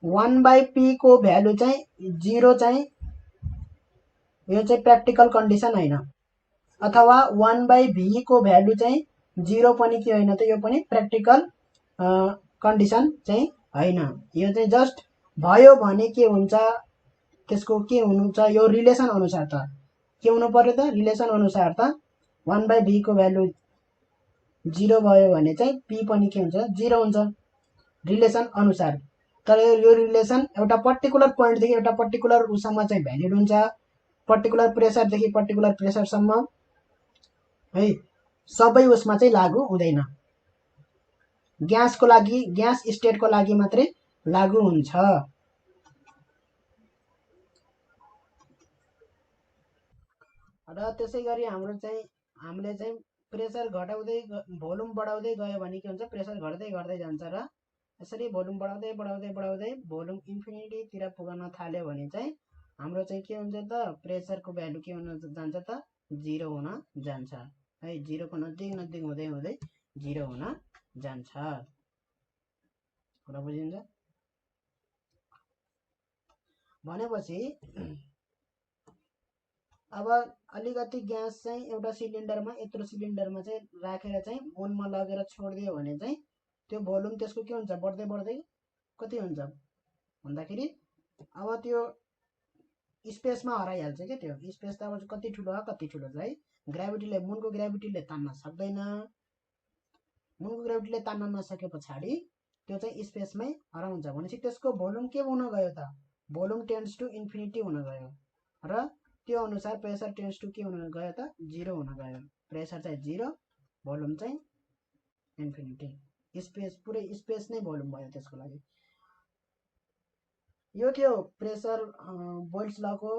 1/p को भ्यालु चाहिँ 0 चाहिँ यो चाहिँ प्र्याक्टिकल कन्डिसन होइन, अथवा 1/v को भ्यालु चाहिँ 0 पनि के होइन त यो पनि प्र्याक्टिकल कन्डिसन चाहिँ होइन। यो चाहिँ जस्ट भयो भने के हुन्छ, त्यसको के हुनुहुन्छ यो रिलेसन अनुसार त के हुनु पर्यो त, रिलेसन अनुसार त 1/v को भ्यालु 0 भयो भने चाहिँ p पनि के हुन्छ 0 हुन्छ रिलेसन अनुसार। तर यो रिलेसन एउटा पर्टिकुलर पोइन्टदेखि एउटा पर्टिकुलर उसम्म चाहिँ भ्यालिड हुन्छ, पर्टिकुलर प्रेसरदेखि पर्टिकुलर प्रेसरसम्म है। सबै उसमा चाहिँ लागू हुँदैन, ग्यासको लागि, ग्यास स्टेटको लागि मात्रै लागू हुन्छ। र त्यसै गरी हामीले चाहिँ प्रेसर घटाउँदै भोल्युम बढाउँदै गयो भने के हुन्छ, प्रेसर घट्दै घट्दै जान्छ र यसरी भोल्युम बढाउँदै बढाउँदै बढाउँदै भोल्युम इन्फिनिटीतिर पुग्न थाल्यो भने चाहिँ हाम्रो चाहिँ के हुन्छ त, प्रेसरको भ्यालु के हुन जान्छ त 0 हुन जान्छ है। 0 को नजिक नजिक हुँदै हुँदै 0 हुन जान्छ। कुरा बुझिन्छ भनेपछि अब अलिकति ग्यास चाहिँ एउटा सिलिन्डरमा, यत्रो सिलिन्डरमा चाहिँ राखेर चाहिँ मुनमा लगेर छोडिदियो भने चाहिँ त्यो भोल्युम त्यसको के हुन्छ, बढ्दै बढ्दै कति हुन्छ भन्दाखेरि अब त्यो स्पेसमा हराइहाल्छ क्या। त्यो स्पेस त अब कति ठुलो हो कति ठुलो छ है। ग्राभिटीले, मुनको ग्राभिटीले तान्न सक्दैन। मुनको ग्राभिटीले तान्न नसके पछाडि त्यो चाहिँ स्पेसमै हराउँछ भनेपछि त्यसको भोल्युम के हुन गयो त, भोल्युम टेन्ड्स टु इन्फिनिटी हुन गयो र त्यो अनुसार प्रेसर टेन्ड्स टु के हुन गयो त 0 हुन गयो। प्रेसर चाहिँ 0, भोल्युम चाहिँ इन्फिनिटी, स्पेस पुरै स्पेस नै भोल्युम भयो त्यसको लागि। यो थियो प्रेसर बोइल्स लको